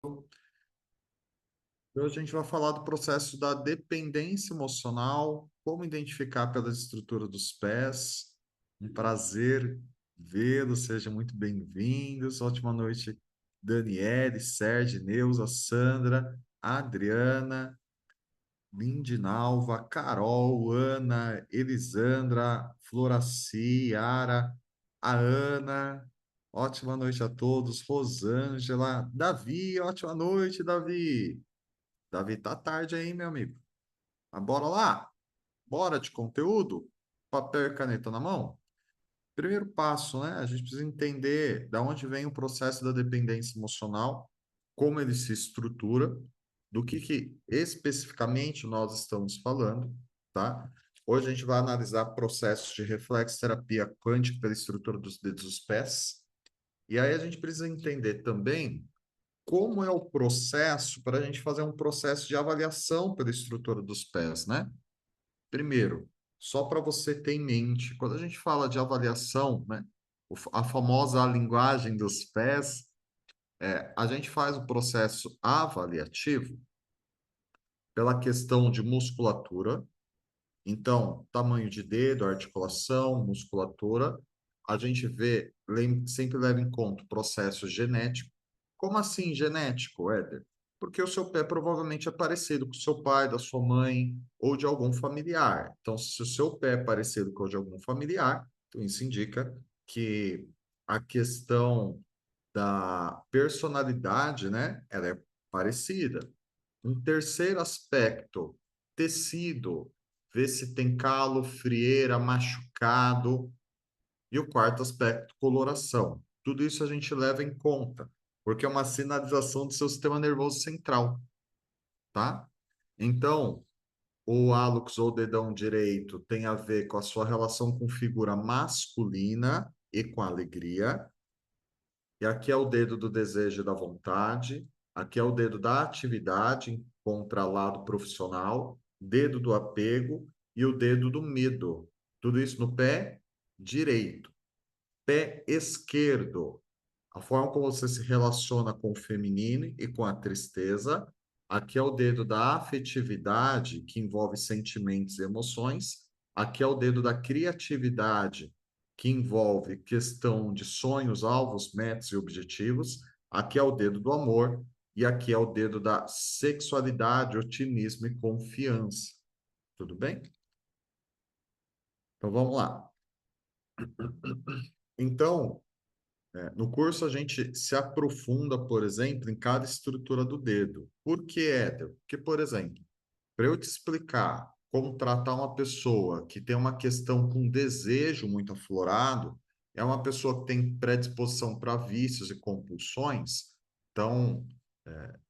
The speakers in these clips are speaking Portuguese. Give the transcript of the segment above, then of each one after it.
Hoje a gente vai falar do processo da dependência emocional, como identificar pela estrutura dos pés. Um prazer vê-lo, sejam muito bem-vindos. Ótima noite, Daniele, Sérgio, Neuza, Sandra, Adriana, Lindinalva, Carol, Ana, Elisandra, Floraci, Yara, a Ana. Ótima noite a todos. Rosângela, Davi, ótima noite, Davi. Davi, tá tarde aí, meu amigo. Mas bora lá? Bora de conteúdo? Papel e caneta na mão? Primeiro passo, né? A gente precisa entender da onde vem o processo da dependência emocional, como ele se estrutura, do que especificamente nós estamos falando, tá? Hoje a gente vai analisar processos de reflexterapia quântica pela estrutura dos dedos dos pés. E aí a gente precisa entender também como é o processo para a gente fazer um processo de avaliação pela estrutura dos pés, né? Primeiro, só para você ter em mente, quando a gente fala de avaliação, né, a famosa linguagem dos pés, a gente faz o processo avaliativo pela questão de musculatura, então, tamanho de dedo, articulação, musculatura, a gente vê, sempre leva em conta o processo genético. Como assim genético, Éder? Porque o seu pé provavelmente é parecido com o seu pai, da sua mãe ou de algum familiar. Então, se o seu pé é parecido com o de algum familiar, então isso indica que a questão da personalidade, né, ela é parecida. Um terceiro aspecto, tecido, ver se tem calo, frieira, machucado. E o quarto aspecto, coloração. Tudo isso a gente leva em conta, porque é uma sinalização do seu sistema nervoso central, tá? Então, o hálux ou dedão direito tem a ver com a sua relação com figura masculina e com alegria. E aqui é o dedo do desejo e da vontade. Aqui é o dedo da atividade contra lado profissional, dedo do apego e o dedo do medo. Tudo isso no pé direito. Pé esquerdo, a forma como você se relaciona com o feminino e com a tristeza. Aqui é o dedo da afetividade, que envolve sentimentos e emoções. Aqui é o dedo da criatividade, que envolve questão de sonhos, alvos, metas e objetivos. Aqui é o dedo do amor. E aqui é o dedo da sexualidade, otimismo e confiança. Tudo bem? Então vamos lá. Então, no curso, a gente se aprofunda, por exemplo, em cada estrutura do dedo. Por que, Éder? Porque, por exemplo, para eu te explicar como tratar uma pessoa que tem uma questão com desejo muito aflorado, é uma pessoa que tem predisposição para vícios e compulsões. Então,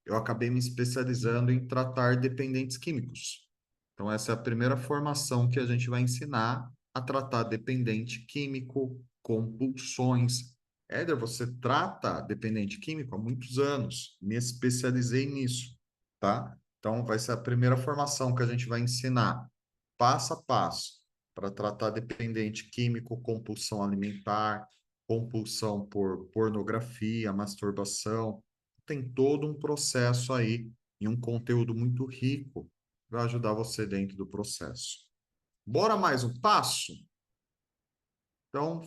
eu acabei me especializando em tratar dependentes químicos. Então, essa é a primeira formação que a gente vai ensinar a tratar dependente químico, compulsões. Éder, você trata dependente químico há muitos anos, me especializei nisso, tá? Então, vai ser a primeira formação que a gente vai ensinar, passo a passo, para tratar dependente químico, compulsão alimentar, compulsão por pornografia, masturbação. Tem todo um processo aí e um conteúdo muito rico que vai ajudar você dentro do processo. Bora mais um passo? Então,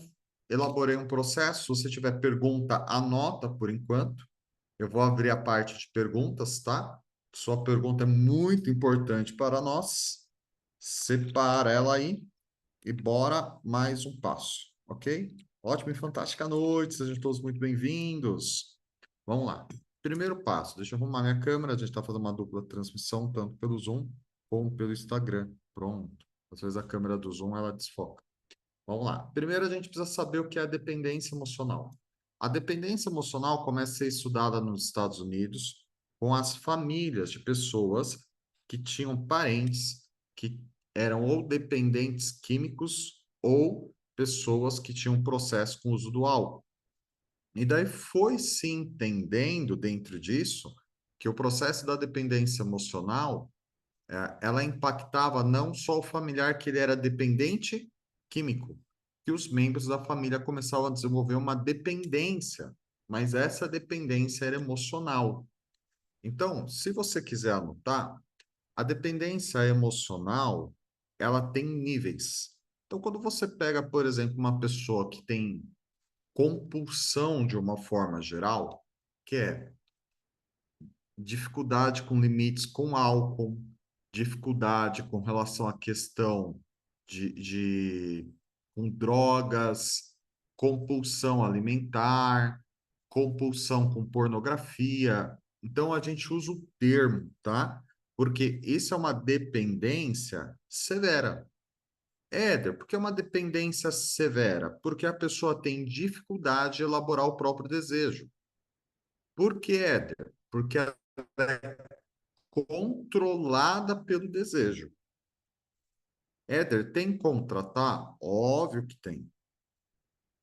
elaborei um processo. Se você tiver pergunta, anota por enquanto. Eu vou abrir a parte de perguntas, tá? Sua pergunta é muito importante para nós. Separa ela aí e bora mais um passo, ok? Ótima e fantástica noite, sejam todos muito bem-vindos. Vamos lá. Primeiro passo, deixa eu arrumar minha câmera, a gente está fazendo uma dupla transmissão, tanto pelo Zoom como pelo Instagram. Pronto. Às vezes a câmera do Zoom ela desfoca. Vamos lá. Primeiro a gente precisa saber o que é a dependência emocional. A dependência emocional começa a ser estudada nos Estados Unidos com as famílias de pessoas que tinham parentes que eram ou dependentes químicos ou pessoas que tinham processo com o uso do álcool. E daí foi se entendendo dentro disso que o processo da dependência emocional, ela impactava não só o familiar que ele era dependente químico, que os membros da família começavam a desenvolver uma dependência, mas essa dependência era emocional. Então, se você quiser anotar, a dependência emocional, ela tem níveis. Então, quando você pega, por exemplo, uma pessoa que tem compulsão de uma forma geral, que é dificuldade com limites com álcool, dificuldade com relação à questão com drogas, compulsão alimentar, compulsão com pornografia. Então a gente usa o termo, tá? Porque isso é uma dependência severa. Éder, por que é uma dependência severa? Porque a pessoa tem dificuldade de elaborar o próprio desejo. Por que, Éder? Porque ela é controlada pelo desejo. Éder, tem como tratar? Óbvio que tem.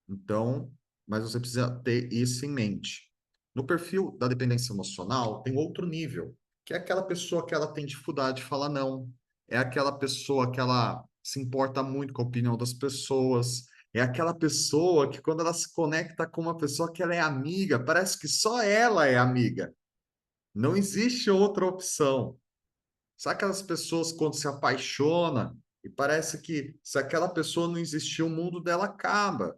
Então, mas você precisa ter isso em mente. No perfil da dependência emocional, tem outro nível, que é aquela pessoa que ela tem dificuldade de falar não. É aquela pessoa que ela se importa muito com a opinião das pessoas. É aquela pessoa que, quando ela se conecta com uma pessoa que ela é amiga, parece que só ela é amiga. Não existe outra opção. Sabe aquelas pessoas quando se apaixona e parece que se aquela pessoa não existir, o mundo dela acaba.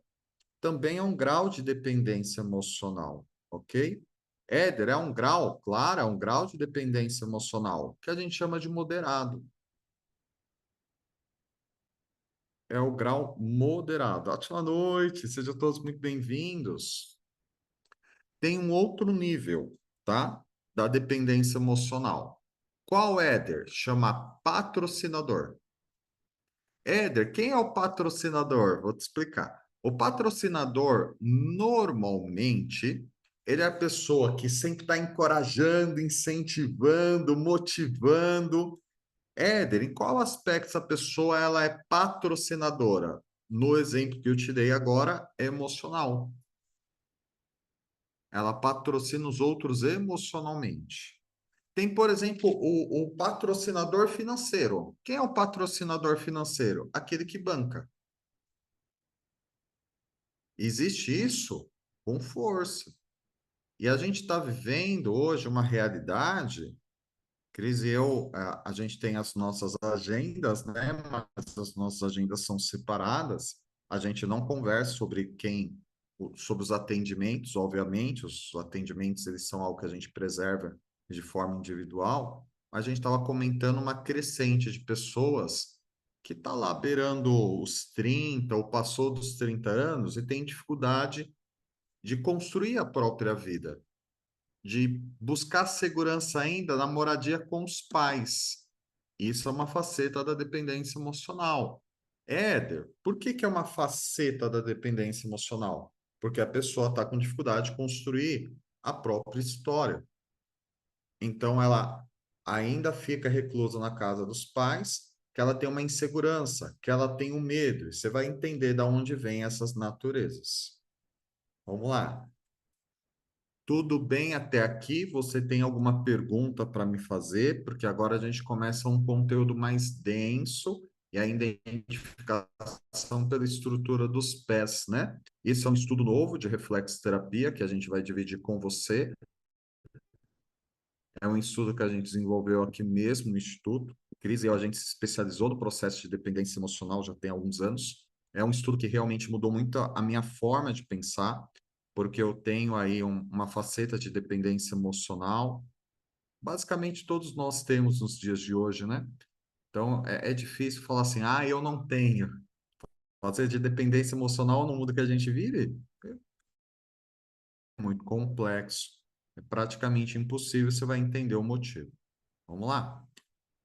Também é um grau de dependência emocional, ok? Éder, é um grau, claro, é um grau de dependência emocional, que a gente chama de moderado. É o grau moderado. Ótima noite, sejam todos muito bem-vindos. Tem um outro nível, tá? Da dependência emocional. Qual, Éder? Chama patrocinador. Éder, quem é o patrocinador? Vou te explicar. O patrocinador, normalmente, ele é a pessoa que sempre está encorajando, incentivando, motivando. Éder, em qual aspecto essa pessoa ela é patrocinadora? No exemplo que eu te dei agora, emocional. Ela patrocina os outros emocionalmente. Tem, por exemplo, o patrocinador financeiro. Quem é o patrocinador financeiro? Aquele que banca. Existe isso com força. E a gente está vivendo hoje uma realidade, Cris e eu, a gente tem as nossas agendas, né? Mas as nossas agendas são separadas. A gente não conversa sobre sobre os atendimentos, obviamente, os atendimentos eles são algo que a gente preserva de forma individual. Mas a gente estava comentando uma crescente de pessoas que está lá beirando os 30 ou passou dos 30 anos e tem dificuldade de construir a própria vida, de buscar segurança ainda na moradia com os pais. Isso é uma faceta da dependência emocional. Éder, por que que é uma faceta da dependência emocional? Porque a pessoa está com dificuldade de construir a própria história. Então, ela ainda fica reclusa na casa dos pais, que ela tem uma insegurança, que ela tem um medo. E você vai entender de onde vêm essas naturezas. Vamos lá. Tudo bem até aqui? Você tem alguma pergunta para me fazer? Porque agora a gente começa um conteúdo mais denso e ainda identificação pela estrutura dos pés, né? Esse é um estudo novo de reflexoterapia que a gente vai dividir com você. É um estudo que a gente desenvolveu aqui mesmo no Instituto. Cris e eu, a gente se especializou no processo de dependência emocional já tem alguns anos. É um estudo que realmente mudou muito a minha forma de pensar, porque eu tenho aí uma faceta de dependência emocional. Basicamente, todos nós temos nos dias de hoje, né? Então, é difícil falar assim, ah, eu não tenho. Fazer de dependência emocional no mundo que a gente vive é muito complexo. É praticamente impossível, você vai entender o motivo. Vamos lá?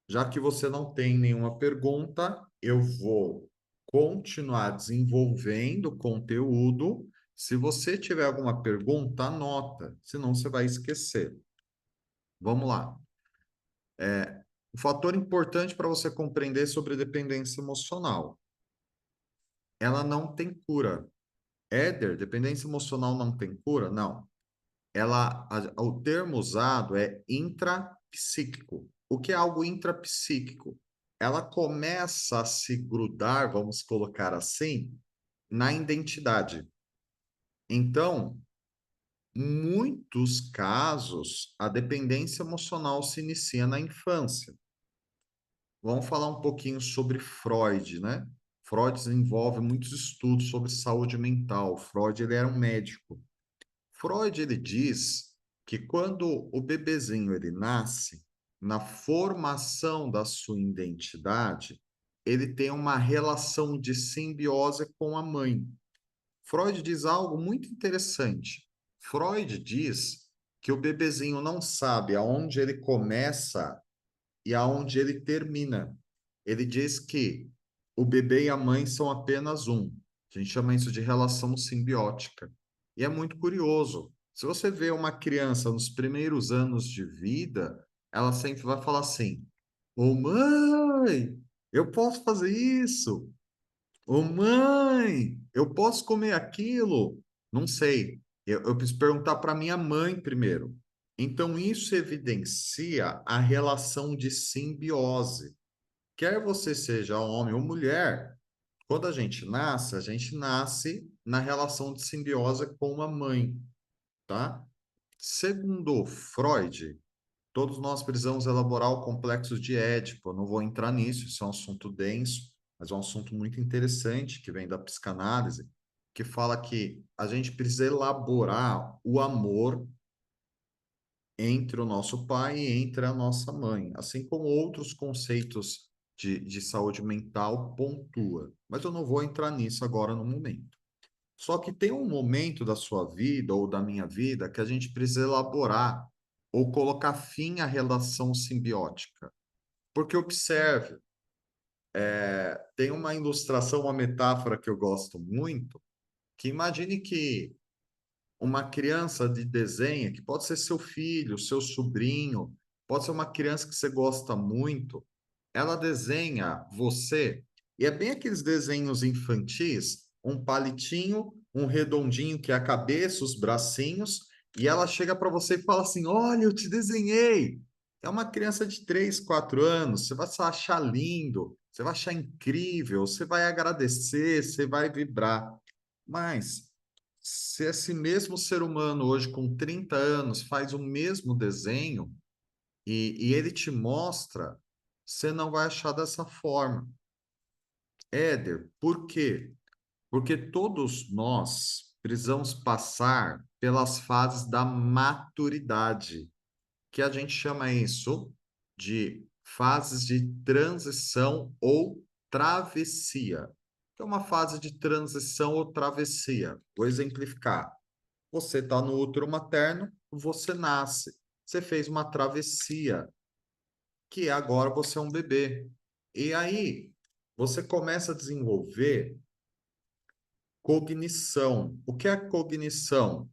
Já que você não tem nenhuma pergunta, eu vou continuar desenvolvendo o conteúdo. Se você tiver alguma pergunta, anota, senão você vai esquecer. Vamos lá. Um fator importante para você compreender sobre dependência emocional. Ela não tem cura. Éder, dependência emocional não tem cura? Não. O termo usado é intrapsíquico. O que é algo intrapsíquico? Ela começa a se grudar, vamos colocar assim, na identidade. Então, Muitos casos, a dependência emocional se inicia na infância. Vamos falar um pouquinho sobre Freud, né? Freud desenvolve muitos estudos sobre saúde mental. Freud, ele era um médico. Freud, ele diz que quando o bebezinho ele nasce, na formação da sua identidade, ele tem uma relação de simbiose com a mãe. Freud diz algo muito interessante. Freud diz que o bebezinho não sabe aonde ele começa e aonde ele termina. Ele diz que o bebê e a mãe são apenas um. A gente chama isso de relação simbiótica. E é muito curioso. Se você vê uma criança nos primeiros anos de vida, ela sempre vai falar assim: Ô mãe, eu posso fazer isso? Ô mãe, eu posso comer aquilo? Não sei. Eu preciso perguntar para minha mãe primeiro. Então, isso evidencia a relação de simbiose. Quer você seja homem ou mulher, quando a gente nasce na relação de simbiose com a mãe, tá? Segundo Freud, todos nós precisamos elaborar o complexo de Édipo. Eu não vou entrar nisso, isso é um assunto denso, mas é um assunto muito interessante que vem da psicanálise, que fala que a gente precisa elaborar o amor entre o nosso pai e entre a nossa mãe, assim como outros conceitos de saúde mental pontua. Mas eu não vou entrar nisso agora no momento. Só que tem um momento da sua vida ou da minha vida que a gente precisa elaborar ou colocar fim à relação simbiótica. Porque observe, tem uma ilustração, uma metáfora que eu gosto muito, que imagine que uma criança de desenho, que pode ser seu filho, seu sobrinho, pode ser uma criança que você gosta muito, ela desenha você, e é bem aqueles desenhos infantis, um palitinho, um redondinho que é a cabeça, os bracinhos, e ela chega para você e fala assim: Olha, eu te desenhei. É uma criança de 3, 4 anos, você vai achar lindo, você vai achar incrível, você vai agradecer, você vai vibrar. Mas se esse mesmo ser humano hoje com 30 anos faz o mesmo desenho e ele te mostra, você não vai achar dessa forma. Éder, por quê? Porque todos nós precisamos passar pelas fases da maturidade, que a gente chama isso de fases de transição ou travessia. Que é uma fase de transição ou travessia. Vou exemplificar. Você está no útero materno, você nasce. Você fez uma travessia, que agora você é um bebê. E aí, você começa a desenvolver cognição. O que é cognição?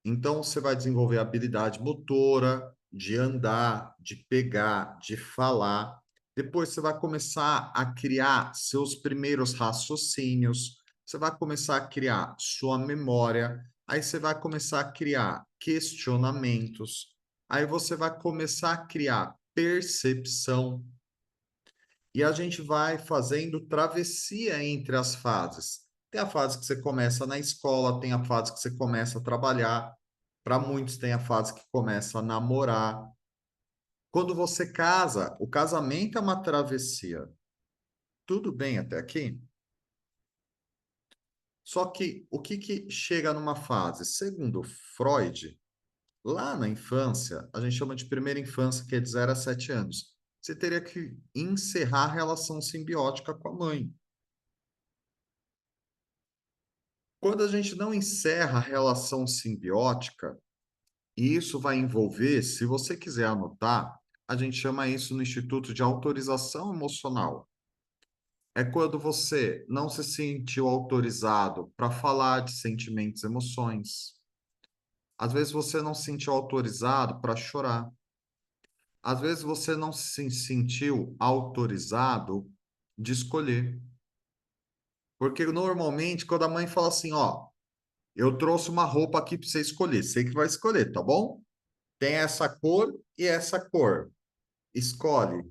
Então, você vai desenvolver habilidade motora, de andar, de pegar, de falar. Depois, você vai começar a criar seus primeiros raciocínios. Você vai começar a criar sua memória. Aí, você vai começar a criar questionamentos. Aí, você vai começar a criar percepção. E a gente vai fazendo travessia entre as fases. Tem a fase que você começa na escola, tem a fase que você começa a trabalhar. Para muitos, tem a fase que começa a namorar. Quando você casa, o casamento é uma travessia. Tudo bem até aqui? Só que o que que chega numa fase? Segundo Freud, lá na infância, a gente chama de primeira infância, que é de 0 a 7 anos. Você teria que encerrar a relação simbiótica com a mãe. Quando a gente não encerra a relação simbiótica, e isso vai envolver, se você quiser anotar, a gente chama isso no Instituto de Autorização Emocional. É quando você não se sentiu autorizado para falar de sentimentos e emoções. Às vezes você não se sentiu autorizado para chorar. Às vezes você não se sentiu autorizado de escolher. Porque normalmente, quando a mãe fala assim, ó, eu trouxe uma roupa aqui para você escolher, você que vai escolher, tá bom? Tem essa cor e essa cor. Escolhe.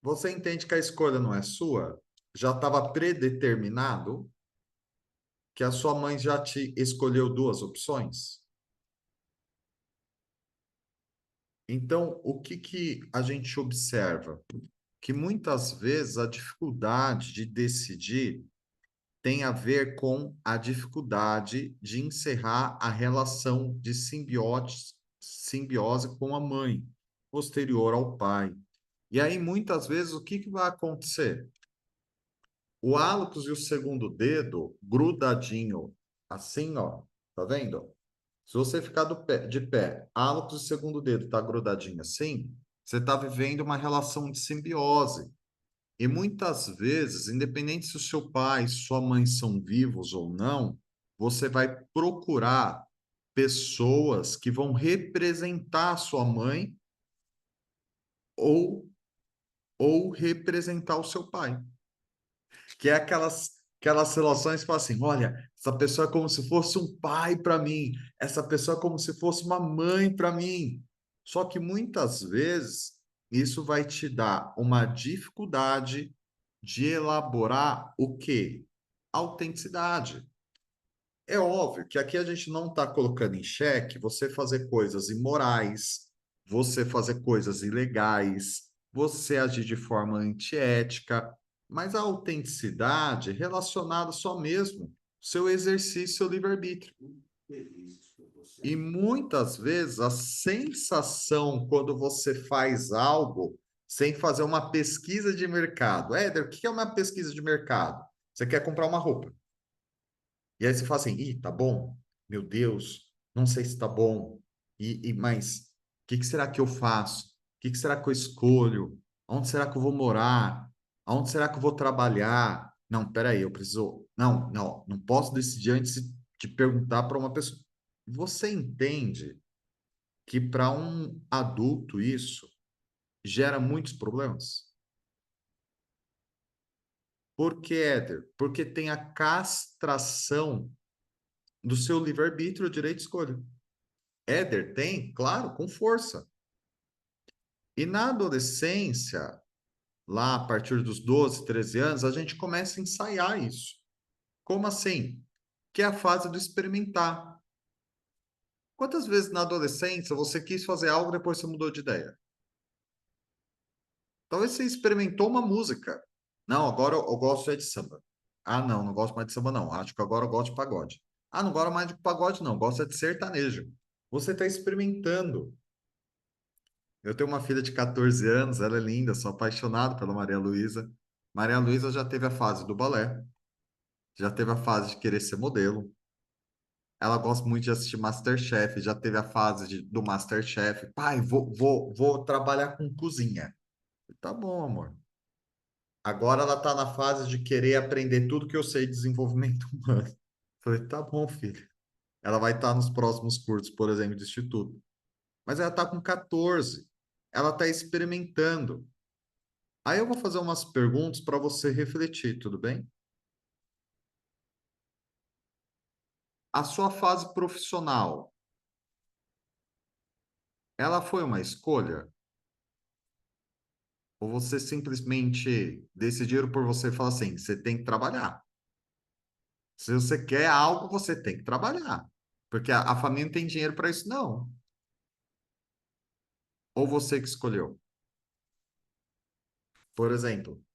Você entende que a escolha não é sua? Já estava predeterminado? que a sua mãe já te escolheu duas opções? Então, o que que a gente observa? Que muitas vezes a dificuldade de decidir tem a ver com a dificuldade de encerrar a relação de simbiose com a mãe, posterior ao pai. E aí, muitas vezes, o que que vai acontecer? O hálux e o segundo dedo grudadinho, assim, ó, tá vendo? Se você ficar de pé, hálux e segundo dedo tá grudadinho assim, você está vivendo uma relação de simbiose. E muitas vezes, independente se o seu pai e sua mãe são vivos ou não, você vai procurar pessoas que vão representar a sua mãe ou, ou representar o seu pai. Que é aquelas relações que falam assim: olha, essa pessoa é como se fosse um pai para mim, essa pessoa é como se fosse uma mãe para mim. Só que muitas vezes isso vai te dar uma dificuldade de elaborar o quê? Autenticidade. É óbvio que aqui a gente não está colocando em xeque você fazer coisas imorais, você fazer coisas ilegais, você agir de forma antiética, mas a autenticidade é relacionada só mesmo ao seu exercício, seu livre-arbítrio. E muitas vezes a sensação quando você faz algo sem fazer uma pesquisa de mercado. Éder, o que é uma pesquisa de mercado? Você quer comprar uma roupa. E aí você fala assim, ih, tá bom? Meu Deus, não sei se tá bom. Mas o que será que eu faço? O que será que eu escolho? Onde será que eu vou morar? Aonde será que eu vou trabalhar? Não, peraí, eu preciso. Não, não, não posso decidir antes de perguntar para uma pessoa. Você entende que para um adulto isso gera muitos problemas? Por que, Éder? Porque tem a castração do seu livre-arbítrio, o direito de escolha. Éder tem, claro, com força. E na adolescência, lá a partir dos 12, 13 anos, a gente começa a ensaiar isso. Como assim? Que é a fase do experimentar. Quantas vezes na adolescência você quis fazer algo e depois você mudou de ideia? Talvez você experimentou uma música. Não, agora eu gosto é de samba. Ah, não, não gosto mais de samba, não. Acho que agora eu gosto de pagode. Ah, não gosto mais de pagode, não. Gosto é de sertanejo. Você está experimentando. Eu tenho uma filha de 14 anos, ela é linda, sou apaixonado pela Maria Luísa. Maria Luísa já teve a fase do balé, já teve a fase de querer ser modelo. Ela gosta muito de assistir MasterChef, já teve a fase do MasterChef. Pai, vou trabalhar com cozinha. Tá bom, amor. Agora ela tá na fase de querer aprender tudo que eu sei de desenvolvimento humano. Falei, tá bom, filho. Ela vai estar nos próximos cursos, por exemplo, de instituto. Mas ela tá com 14. Ela tá experimentando. Aí eu vou fazer umas perguntas para você refletir, tudo bem? A sua fase profissional, ela foi uma escolha? Ou você simplesmente decidiram por você e falar assim, você tem que trabalhar. Se você quer algo, você tem que trabalhar. Porque a família não tem dinheiro para isso, não. Ou você que escolheu. Por exemplo,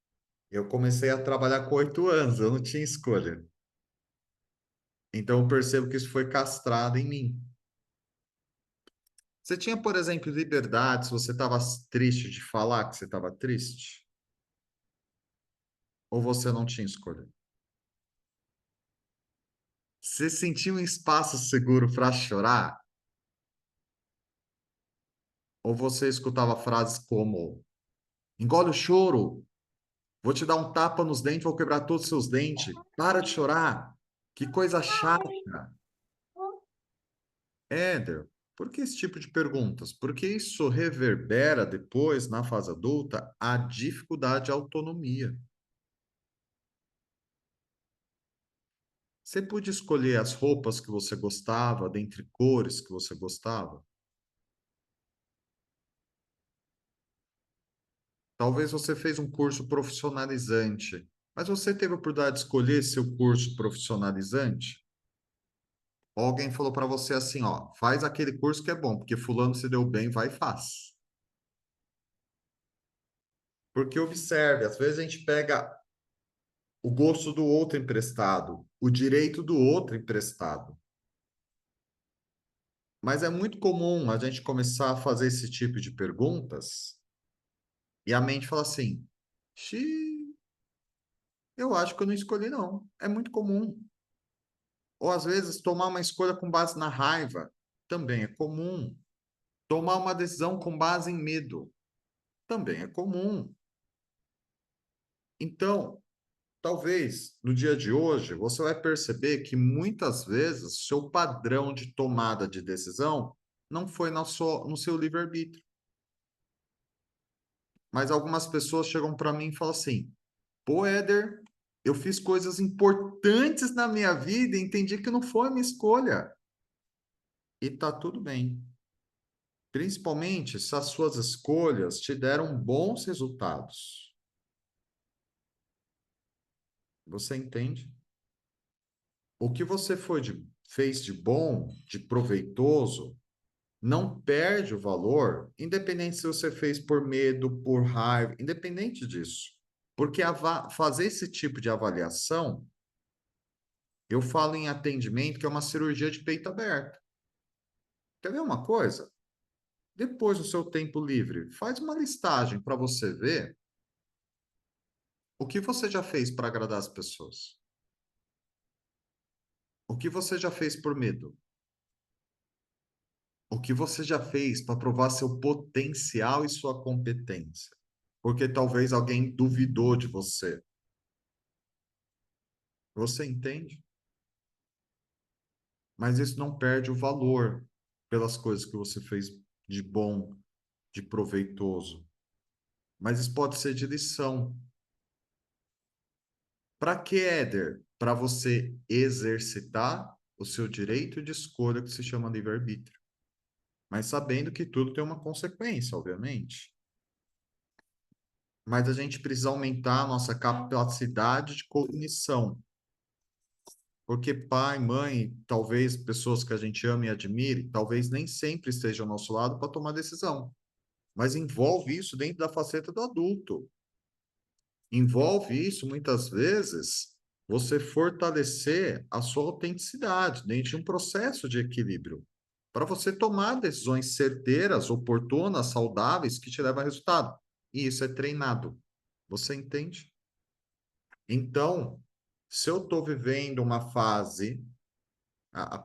eu comecei a trabalhar com 8 anos, eu não tinha escolha. Então eu percebo que isso foi castrado em mim. Você tinha, por exemplo, liberdade se você estava triste de falar que você estava triste? Ou você não tinha escolha? Você sentiu um espaço seguro para chorar? Ou você escutava frases como: engole o choro, vou te dar um tapa nos dentes, vou quebrar todos os seus dentes, para de chorar, que coisa chata. Éder, por que esse tipo de perguntas? Porque isso reverbera depois, na fase adulta, a dificuldade de autonomia. Você podia escolher as roupas que você gostava, dentre cores que você gostava? Talvez você fez um curso profissionalizante, mas você teve a oportunidade de escolher seu curso profissionalizante? Alguém falou para você assim, ó, faz aquele curso que é bom, porque fulano se deu bem, vai e faz. Porque observe, às vezes a gente pega o gosto do outro emprestado, o direito do outro emprestado. Mas é muito comum a gente começar a fazer esse tipo de perguntas e a mente fala assim: Xi, eu acho que eu não escolhi, não. É muito comum. Ou às vezes tomar uma escolha com base na raiva também é comum. Tomar uma decisão com base em medo também é comum. Então, talvez no dia de hoje você vai perceber que muitas vezes seu padrão de tomada de decisão não foi no seu livre-arbítrio. Mas algumas pessoas chegam para mim e falam assim: pô, Éder, eu fiz coisas importantes na minha vida e entendi que não foi a minha escolha. E tá tudo bem. Principalmente se as suas escolhas te deram bons resultados. Você entende? O que você fez de bom, de proveitoso, não perde o valor, independente se você fez por medo, por raiva, independente disso. Porque fazer esse tipo de avaliação, eu falo em atendimento que é uma cirurgia de peito aberto. Quer ver uma coisa? Depois do seu tempo livre, faz uma listagem para você ver o que você já fez para agradar as pessoas. O que você já fez por medo? O que você já fez para provar seu potencial e sua competência? Porque talvez alguém duvidou de você. Você entende? Mas isso não perde o valor pelas coisas que você fez de bom, de proveitoso. Mas isso pode ser de lição. Para que, Éder? Para você exercitar o seu direito de escolha que se chama livre-arbítrio. Mas sabendo que tudo tem uma consequência, obviamente. Mas a gente precisa aumentar a nossa capacidade de cognição. Porque pai, mãe, talvez pessoas que a gente ama e admire, talvez nem sempre estejam ao nosso lado para tomar decisão. Mas envolve isso dentro da faceta do adulto. Envolve isso, muitas vezes, você fortalecer a sua autenticidade dentro de um processo de equilíbrio, para você tomar decisões certeiras, oportunas, saudáveis, que te levam a resultado. E isso é treinado. Você entende? Então, se eu estou vivendo uma fase,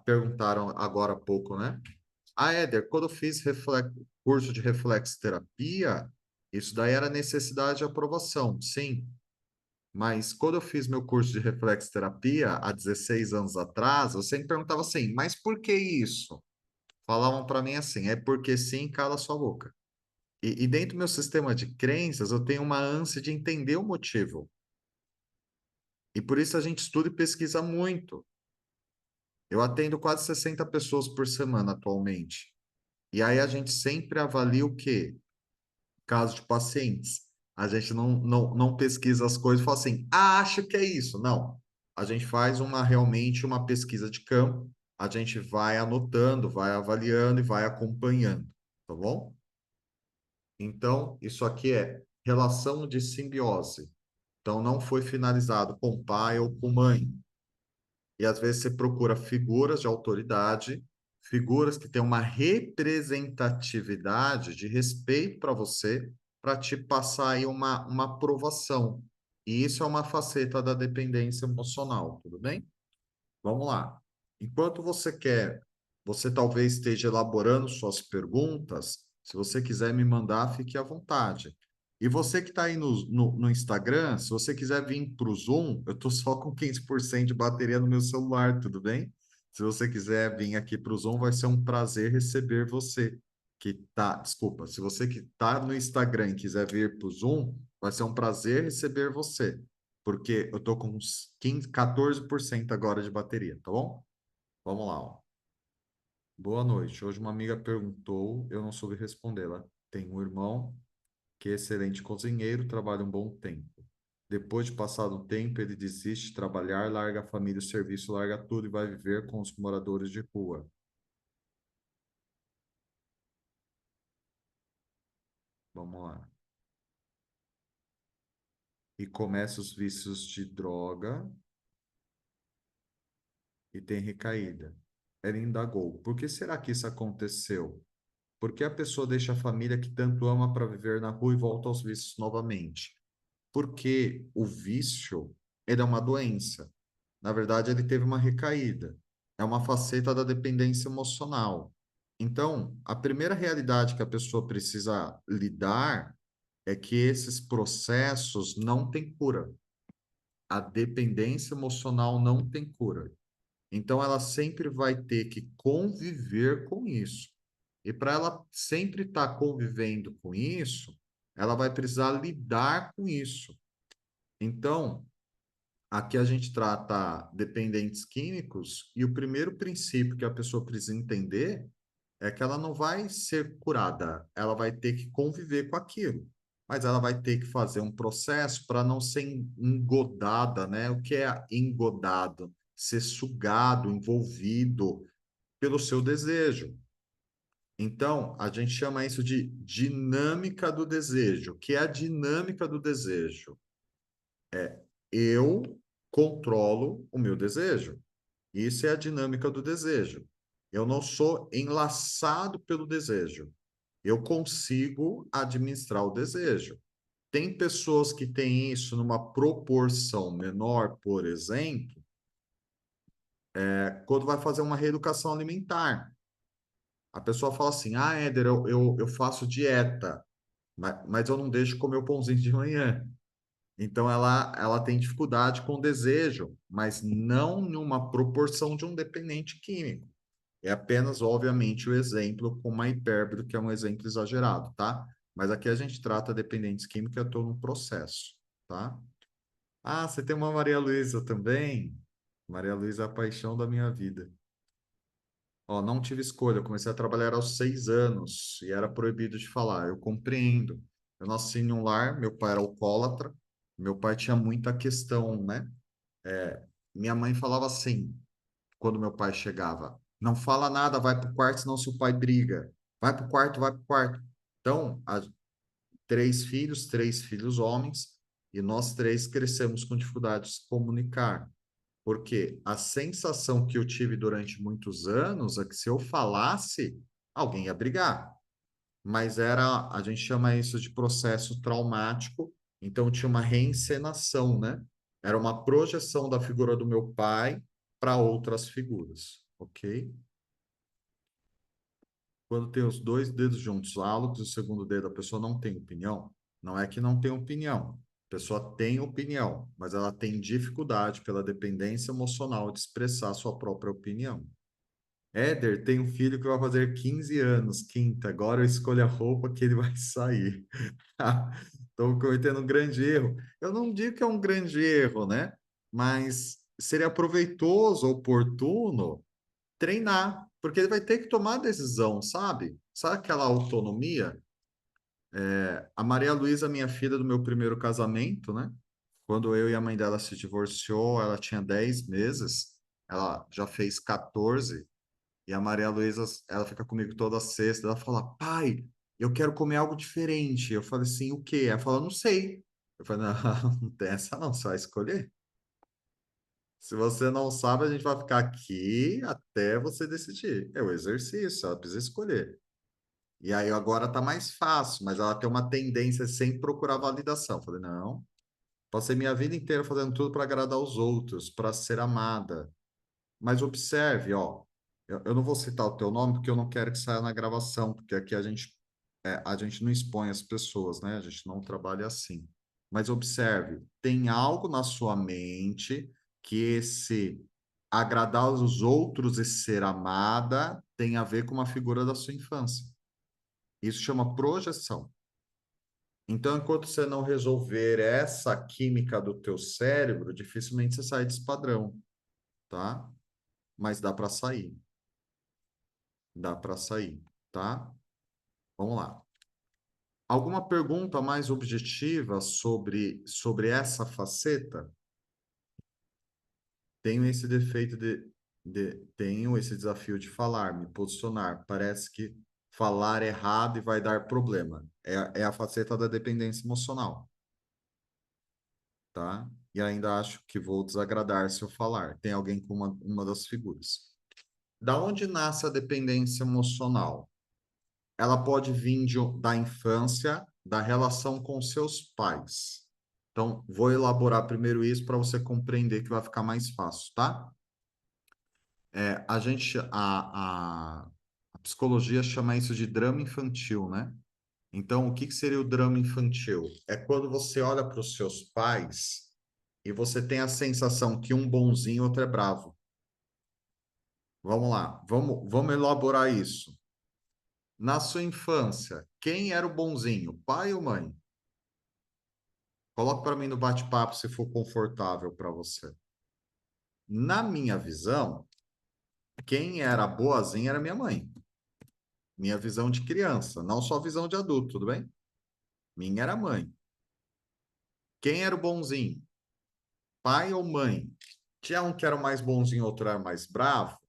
perguntaram agora há pouco, né? Ah, Éder, quando eu fiz curso de reflexterapia, isso daí era necessidade de aprovação, sim. Mas quando eu fiz meu curso de reflexterapia há 16 anos atrás, eu sempre perguntava assim, mas por que isso? Falavam para mim assim, é porque sim, cala sua boca. E dentro do meu sistema de crenças, eu tenho uma ânsia de entender o motivo. E por isso a gente estuda e pesquisa muito. Eu atendo quase 60 pessoas por semana atualmente. E aí a gente sempre avalia o quê? Caso de pacientes. A gente não pesquisa as coisas e fala assim, ah, acho que é isso. Não. A gente faz realmente uma pesquisa de campo, a gente vai anotando, vai avaliando e vai acompanhando, tá bom? Então, isso aqui é relação de simbiose. Então, não foi finalizado com pai ou com mãe. E às vezes você procura figuras de autoridade, figuras que têm uma representatividade de respeito para você, para te passar aí uma aprovação. E isso é uma faceta da dependência emocional, tudo bem? Vamos lá. Enquanto você talvez esteja elaborando suas perguntas. Se você quiser me mandar, fique à vontade. E você que está aí no Instagram, se você quiser vir para o Zoom, eu estou só com 15% de bateria no meu celular, tudo bem? Se você quiser vir aqui para o Zoom, vai ser um prazer receber você que tá. Desculpa, se você que está no Instagram e quiser vir para o Zoom, vai ser um prazer receber você porque eu tô com uns 15, 14% agora de bateria, tá bom? Vamos lá, ó. Boa noite. Hoje uma amiga perguntou, eu não soube responder. Ela tem um irmão que é excelente cozinheiro, trabalha um bom tempo. Depois de passado um tempo, ele desiste de trabalhar, larga a família, o serviço, larga tudo e vai viver com os moradores de rua. Vamos lá. E começa os vícios de droga e tem recaída. Ela indagou: por que será que isso aconteceu? Por que a pessoa deixa a família que tanto ama para viver na rua e volta aos vícios novamente? Porque o vício, ele é uma doença. Na verdade, ele teve uma recaída. É uma faceta da dependência emocional. Então, a primeira realidade que a pessoa precisa lidar é que esses processos não têm cura. A dependência emocional não tem cura. Então, ela sempre vai ter que conviver com isso. E para ela sempre estar convivendo com isso, ela vai precisar lidar com isso. Então, aqui a gente trata dependentes químicos, e o primeiro princípio que a pessoa precisa entender é que ela não vai ser curada, ela vai ter que conviver com aquilo. Mas ela vai ter que fazer um processo para não ser engodada, né? O que é engodado? Ser sugado, envolvido pelo seu desejo. Então, a gente chama isso de dinâmica do desejo. O que é a dinâmica do desejo? Eu controlo o meu desejo. Isso é a dinâmica do desejo. Eu não sou enlaçado pelo desejo. Eu consigo administrar o desejo. Tem pessoas que têm isso numa proporção menor, por exemplo, quando vai fazer uma reeducação alimentar. A pessoa fala assim: ah, Éder, eu faço dieta, mas eu não deixo de comer o pãozinho de manhã. Então, ela tem dificuldade com o desejo, mas não numa proporção de um dependente químico. É apenas, obviamente, o exemplo com uma hipérbole, que é um exemplo exagerado, tá? Mas aqui a gente trata dependentes químicos, eu estou num processo, tá? Ah, você tem uma Maria Luísa também? Maria Luísa é a paixão da minha vida. Ó, não tive escolha, eu comecei a trabalhar aos 6 anos e era proibido de falar. Eu compreendo. Eu nasci em um lar, meu pai era alcoólatra, meu pai tinha muita questão, né? Minha mãe falava assim, quando meu pai chegava: não fala nada, vai pro quarto, senão seu pai briga. Vai pro quarto, vai pro quarto. Então, três filhos homens, e nós três crescemos com dificuldade de se comunicar. Porque a sensação que eu tive durante muitos anos é que se eu falasse, alguém ia brigar. Mas era, a gente chama isso de processo traumático, então tinha uma reencenação, né? Era uma projeção da figura do meu pai para outras figuras, ok? Quando tem os dois dedos juntos, o hálux e o segundo dedo, a pessoa não tem opinião. Não é que não tem opinião. A pessoa tem opinião, mas ela tem dificuldade pela dependência emocional de expressar sua própria opinião. Éder tem um filho que vai fazer 15 anos, quinta. Agora eu escolho a roupa que ele vai sair. Estou cometendo um grande erro. Eu não digo que é um grande erro, né? Mas seria proveitoso, oportuno treinar, porque ele vai ter que tomar a decisão, sabe? Sabe aquela autonomia? A Maria Luísa, minha filha do meu primeiro casamento, né? Quando eu e a mãe dela se divorciou, ela tinha 10 meses, ela já fez 14, e a Maria Luísa, ela fica comigo toda sexta, ela fala: pai, eu quero comer algo diferente. Eu falei assim: o quê? Ela fala: não sei. Eu falei: não, não tem essa não, você vai escolher. Se você não sabe, a gente vai ficar aqui até você decidir. É o exercício, ela precisa escolher. E aí agora tá mais fácil, mas ela tem uma tendência sem procurar validação. Eu falei, não, passei minha vida inteira fazendo tudo para agradar os outros, para ser amada. Mas observe, ó, eu não vou citar o teu nome porque eu não quero que saia na gravação, porque aqui a gente não expõe as pessoas, né? A gente não trabalha assim. Mas observe, tem algo na sua mente que esse agradar os outros e ser amada tem a ver com uma figura da sua infância. Isso chama projeção. Então, enquanto você não resolver essa química do teu cérebro, dificilmente você sai desse padrão, tá? Mas dá para sair, tá? Vamos lá. Alguma pergunta mais objetiva sobre essa faceta? Tenho esse defeito tenho esse desafio de falar, me posicionar. Parece que falar errado e vai dar problema. É a faceta da dependência emocional, tá? E ainda acho que vou desagradar se eu falar. Tem alguém com uma das figuras. Da onde nasce a dependência emocional? Ela pode vir da infância, da relação com seus pais. Então, vou elaborar primeiro isso para você compreender que vai ficar mais fácil, tá? A psicologia chama isso de drama infantil, né? Então, o que que seria o drama infantil? É quando você olha para os seus pais e você tem a sensação que um bonzinho, outro é bravo. Vamos lá, vamos elaborar isso. Na sua infância, quem era o bonzinho, pai ou mãe? Coloque para mim no bate-papo se for confortável para você. Na minha visão, quem era boazinha era minha mãe. Minha visão de criança, não só visão de adulto, tudo bem? Minha era mãe. Quem era o bonzinho? Pai ou mãe? Tinha um que era o mais bonzinho, outro era mais bravo.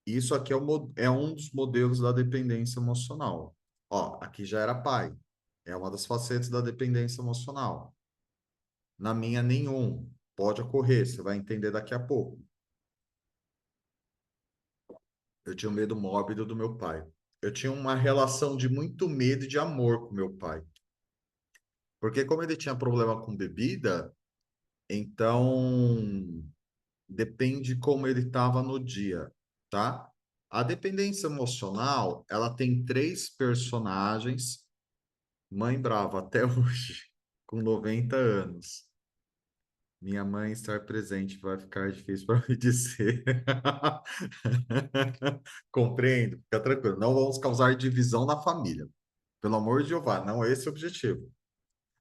Isso aqui é um dos modelos da dependência emocional. Ó, aqui já era pai. É uma das facetas da dependência emocional. Na minha, nenhum. Pode ocorrer, você vai entender daqui a pouco. Eu tinha um medo mórbido do meu pai. Eu tinha uma relação de muito medo e de amor com meu pai. Porque como ele tinha problema com bebida, então depende como ele estava no dia, tá? A dependência emocional, ela tem três personagens. Mãe brava até hoje, com 90 anos. Minha mãe estar presente vai ficar difícil para me dizer. Compreendo, fica tranquilo. Não vamos causar divisão na família. Pelo amor de Jeová, não é esse o objetivo.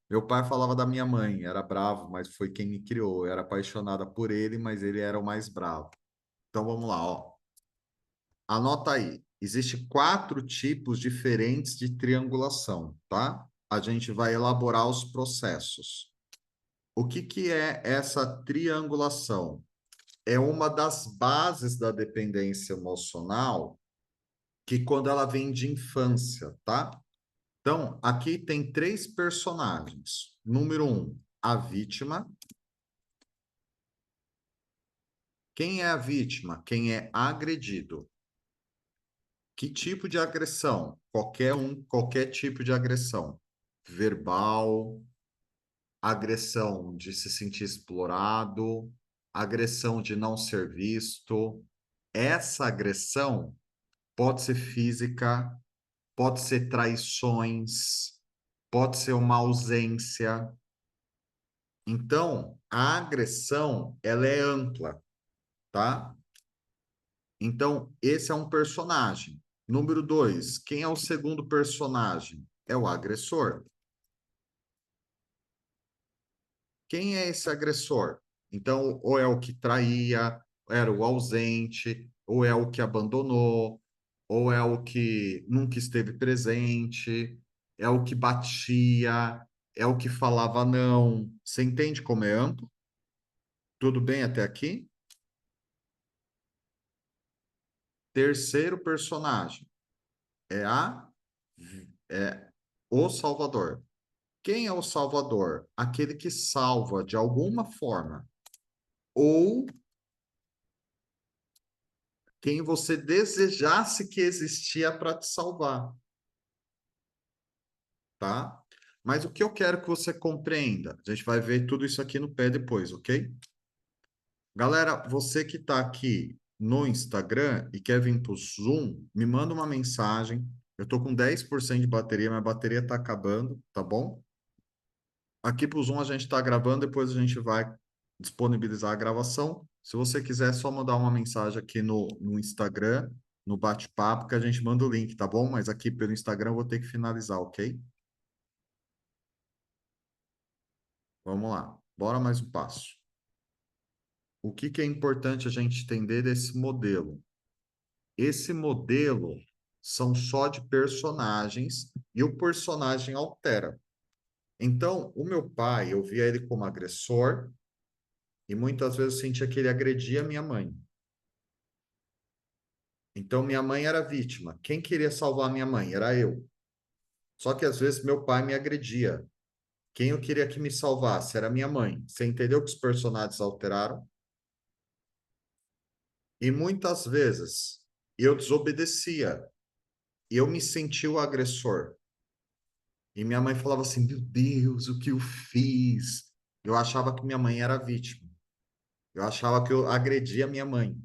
Meu pai falava da minha mãe, era bravo, mas foi quem me criou. Eu era apaixonada por ele, mas ele era o mais bravo. Então vamos lá, ó. Anota aí. Existem quatro tipos diferentes de triangulação, tá? A gente vai elaborar os processos. O que que é essa triangulação? É uma das bases da dependência emocional que quando ela vem de infância, tá? Então, aqui tem três personagens. Número um, a vítima. Quem é a vítima? Quem é agredido. Que tipo de agressão? Qualquer tipo de agressão. Verbal, agressão de se sentir explorado, agressão de não ser visto. Essa agressão pode ser física, pode ser traições, pode ser uma ausência. Então, a agressão, ela é ampla, tá? Então, esse é um personagem. Número dois, quem é o segundo personagem? É o agressor. Quem é esse agressor? Então, ou é o que traía, era o ausente, ou é o que abandonou, ou é o que nunca esteve presente, é o que batia, é o que falava não. Você entende como é amplo? Tudo bem até aqui? Terceiro personagem é é o Salvador. Quem é o Salvador? Aquele que salva de alguma forma, ou quem você desejasse que existia para te salvar, tá? Mas o que eu quero que você compreenda, a gente vai ver tudo isso aqui no pé depois, ok? Galera, você que está aqui no Instagram e quer vir para o Zoom, me manda uma mensagem. Eu estou com 10% de bateria, minha bateria está acabando, tá bom? Aqui para o Zoom a gente está gravando, depois a gente vai disponibilizar a gravação. Se você quiser, é só mandar uma mensagem aqui no Instagram, no bate-papo, que a gente manda o link, tá bom? Mas aqui pelo Instagram eu vou ter que finalizar, ok? Vamos lá, bora mais um passo. O que que é importante a gente entender desse modelo? Esse modelo são só de personagens e o personagem altera. Então, o meu pai, eu via ele como agressor e muitas vezes eu sentia que ele agredia minha mãe. Então, minha mãe era vítima. Quem queria salvar minha mãe? Era eu. Só que às vezes meu pai me agredia. Quem eu queria que me salvasse era minha mãe. Você entendeu que os personagens alteraram? E muitas vezes eu desobedecia e eu me sentia o agressor. E minha mãe falava assim: Meu Deus, o que eu fiz? Eu achava que minha mãe era vítima. Eu achava que eu agredia minha mãe.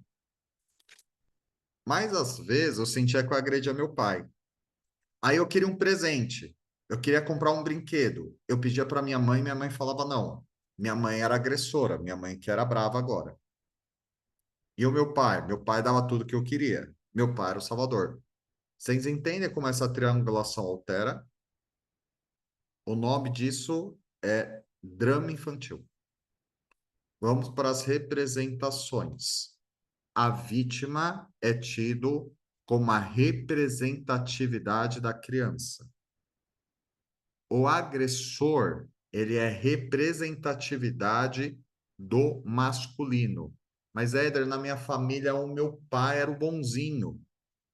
Mas às vezes eu sentia que eu agredia meu pai. Aí eu queria um presente. Eu queria comprar um brinquedo. Eu pedia para minha mãe falava não. Minha mãe era agressora, minha mãe que era brava agora. E o meu pai dava tudo que eu queria. Meu pai era o salvador. Vocês entendem como essa triangulação altera? O nome disso é drama infantil. Vamos para as representações. A vítima é tido como a representatividade da criança. O agressor, ele é representatividade do masculino. Mas, Éder, na minha família, o meu pai era o bonzinho.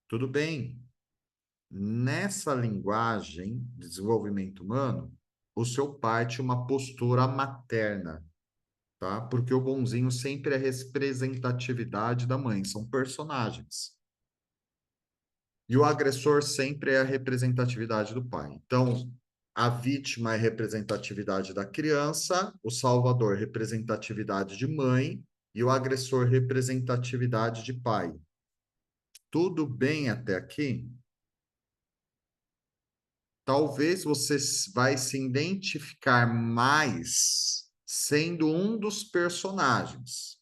Tudo bem. Nessa linguagem de desenvolvimento humano, o seu pai tinha uma postura materna, tá? Porque o bonzinho sempre é representatividade da mãe, são personagens. E o agressor sempre é a representatividade do pai. Então, a vítima é representatividade da criança, o salvador representatividade de mãe e o agressor representatividade de pai. Tudo bem até aqui? Talvez você vai se identificar mais sendo um dos personagens.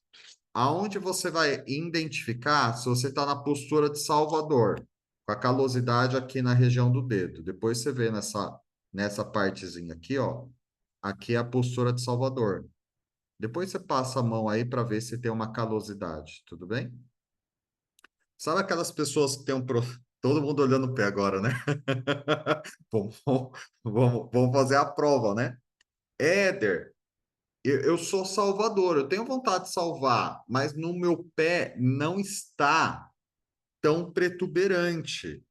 Aonde você vai identificar se você está na postura de Salvador, com a calosidade aqui na região do dedo. Depois você vê nessa partezinha aqui, ó. Aqui é a postura de Salvador. Depois você passa a mão aí para ver se tem uma calosidade, tudo bem? Sabe aquelas pessoas que têm um. Todo mundo olhando o pé agora, né? Vamos, vamos fazer a prova, né? Éder, eu sou salvador, eu tenho vontade de salvar, mas no meu pé não está tão protuberante.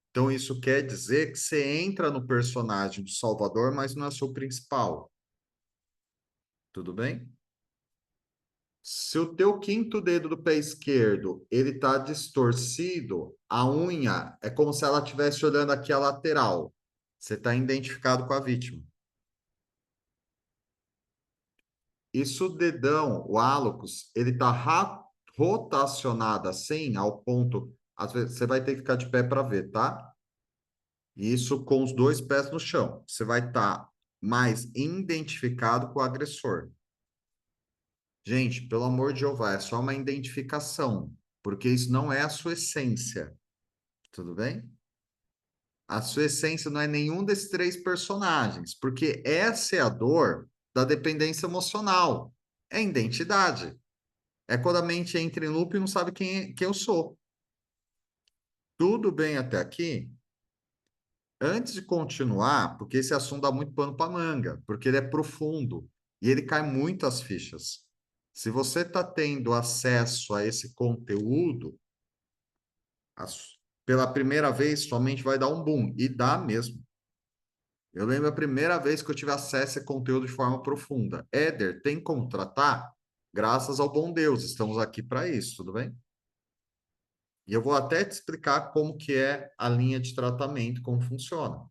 Então, isso quer dizer que você entra no personagem do Salvador, mas não é seu principal. Tudo bem? Se o teu quinto dedo do pé esquerdo ele está distorcido, a unha é como se ela estivesse olhando aqui a lateral. Você está identificado com a vítima. E se o dedão, o hálocus, ele está rotacionado assim, ao ponto, às vezes você vai ter que ficar de pé para ver, tá? Isso com os dois pés no chão. Você vai estar mais identificado com o agressor. Gente, pelo amor de Jeová, é só uma identificação, porque isso não é a sua essência, tudo bem? A sua essência não é nenhum desses três personagens, porque essa é a dor da dependência emocional, é a identidade. É quando a mente entra em loop e não sabe quem eu sou. Tudo bem até aqui? Antes de continuar, porque esse assunto dá muito pano para manga, porque ele é profundo e ele cai muito as fichas. Se você está tendo acesso a esse conteúdo, pela primeira vez, sua mente vai dar um boom, e dá mesmo. Eu lembro a primeira vez que eu tive acesso a esse conteúdo de forma profunda. Éder, tem como tratar? Graças ao bom Deus, estamos aqui para isso, tudo bem? E eu vou até te explicar como que é a linha de tratamento, como funciona.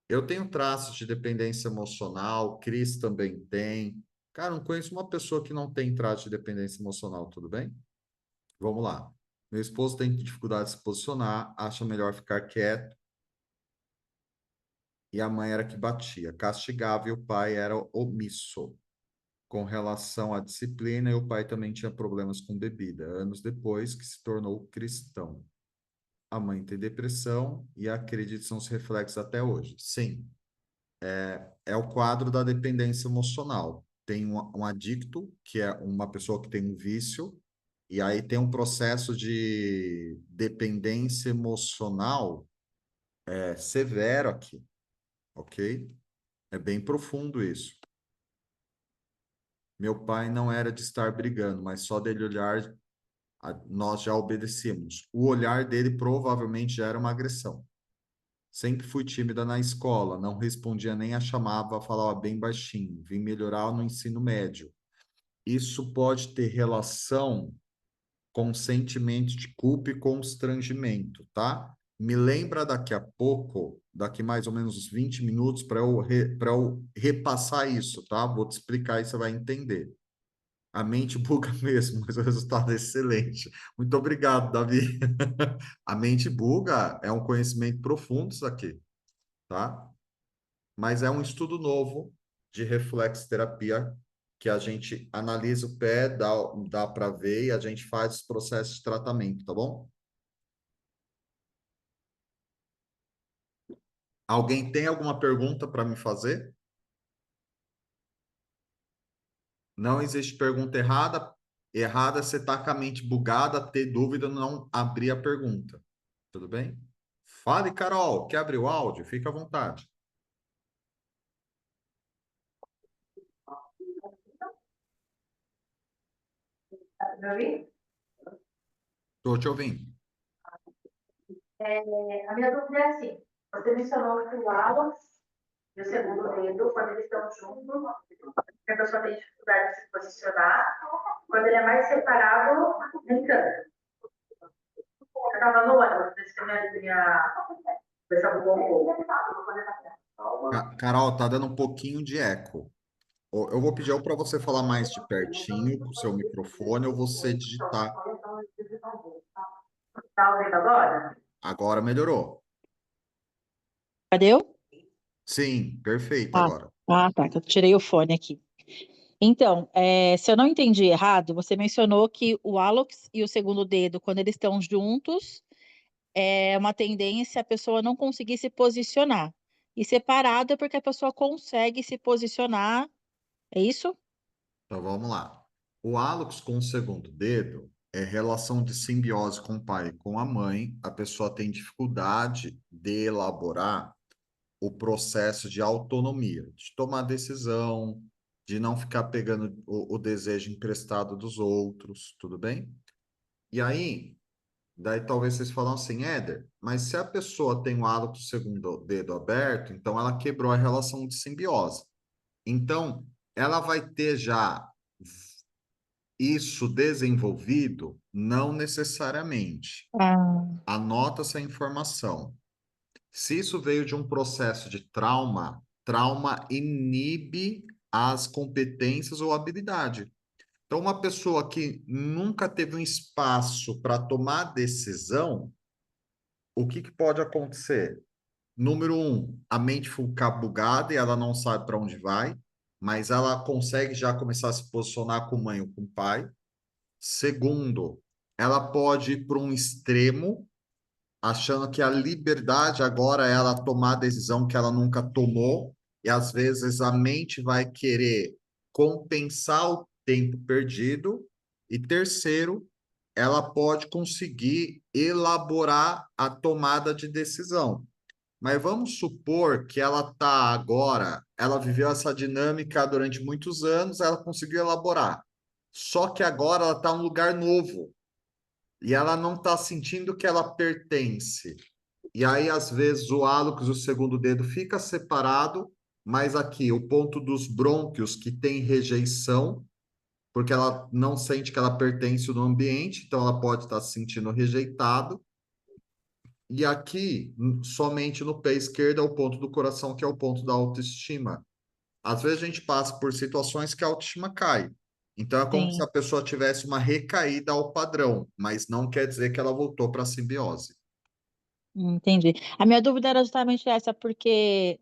Eu tenho traços de dependência emocional, Cris também tem. Cara, não conheço uma pessoa que não tem traço de dependência emocional, tudo bem? Vamos lá. Meu esposo tem dificuldade de se posicionar, acha melhor ficar quieto, e a mãe era que batia, castigava e o pai era omisso. Com relação à disciplina, e o pai também tinha problemas com bebida, anos depois que se tornou cristão. A mãe tem depressão e acredito que são os reflexos até hoje. Sim, é o quadro da dependência emocional. Tem um adicto, que é uma pessoa que tem um vício, e aí tem um processo de dependência emocional É severo aqui, ok? É bem profundo isso. Meu pai não era de estar brigando, mas só dele olhar, nós já obedecíamos. O olhar dele provavelmente já era uma agressão. Sempre fui tímida na escola, não respondia nem a chamava, falava bem baixinho. Vim melhorar no ensino médio. Isso pode ter relação com sentimento de culpa e constrangimento, tá? Me lembra daqui a pouco, daqui mais ou menos uns 20 minutos, para eu repassar isso, tá? Vou te explicar e você vai entender. A mente buga mesmo, mas o resultado é excelente. Muito obrigado, Davi. A mente buga é um conhecimento profundo isso aqui, tá? Mas é um estudo novo de reflexterapia que a gente analisa o pé, dá para ver e a gente faz os processos de tratamento, tá bom? Alguém tem alguma pergunta para me fazer? Não existe pergunta errada. Errada é você estar com a mente bugada, ter dúvida, não abrir a pergunta. Tudo bem? Fale, Carol. Quer abrir o áudio? Fica à vontade. Me ouvir? Estou te ouvindo. A minha dúvida é assim: você mencionou que o Wallace e o segundo dedo, quando eles estão juntos, a pessoa tem dificuldade de se posicionar, quando ele é mais separado, brincando. Eu estava no ônibus, por isso que minha cabeça bugou um pouco. Carol, tá dando um pouquinho de eco. Eu vou pedir ou para você falar mais de pertinho com o seu microfone ou você digitar. Está ouvindo agora? Agora melhorou. Cadê eu? Sim, perfeito Ah, agora. tá, que eu tirei o fone aqui. Então, se eu não entendi errado, você mencionou que o hálux e o segundo dedo, quando eles estão juntos, é uma tendência a pessoa não conseguir se posicionar. E separado é porque a pessoa consegue se posicionar. É isso? Então vamos lá. O hálux com o segundo dedo é relação de simbiose com o pai e com a mãe. A pessoa tem dificuldade de elaborar o processo de autonomia, de tomar decisão, de não ficar pegando o desejo emprestado dos outros, tudo bem? E aí, daí talvez vocês falam assim, Éder, mas se a pessoa tem o hálito segundo dedo aberto, então ela quebrou a relação de simbiose. Então, ela vai ter já isso desenvolvido? Não necessariamente. Ah, Anota essa informação. Se isso veio de um processo de trauma, trauma inibe as competências ou habilidade. Então, uma pessoa que nunca teve um espaço para tomar decisão, o que que pode acontecer? Número um, a mente ficar bugada e ela não sabe para onde vai, mas ela consegue já começar a se posicionar com mãe ou com pai. Segundo, ela pode ir para um extremo, achando que a liberdade agora é ela tomar a decisão que ela nunca tomou, e às vezes a mente vai querer compensar o tempo perdido. E terceiro, ela pode conseguir elaborar a tomada de decisão. Mas vamos supor que ela está agora, ela viveu essa dinâmica durante muitos anos, ela conseguiu elaborar. Só que agora ela está em um lugar novo e ela não está sentindo que ela pertence. E aí, às vezes, o hálux, o segundo dedo, fica separado, mas aqui, o ponto dos brônquios, que tem rejeição, porque ela não sente que ela pertence no ambiente, então ela pode estar se sentindo rejeitado. E aqui, somente no pé esquerdo, é o ponto do coração, que é o ponto da autoestima. Às vezes a gente passa por situações que a autoestima cai. Então é como se a sim, pessoa tivesse uma recaída ao padrão, mas não quer dizer que ela voltou para a simbiose. entendi. A minha dúvida era justamente essa, porque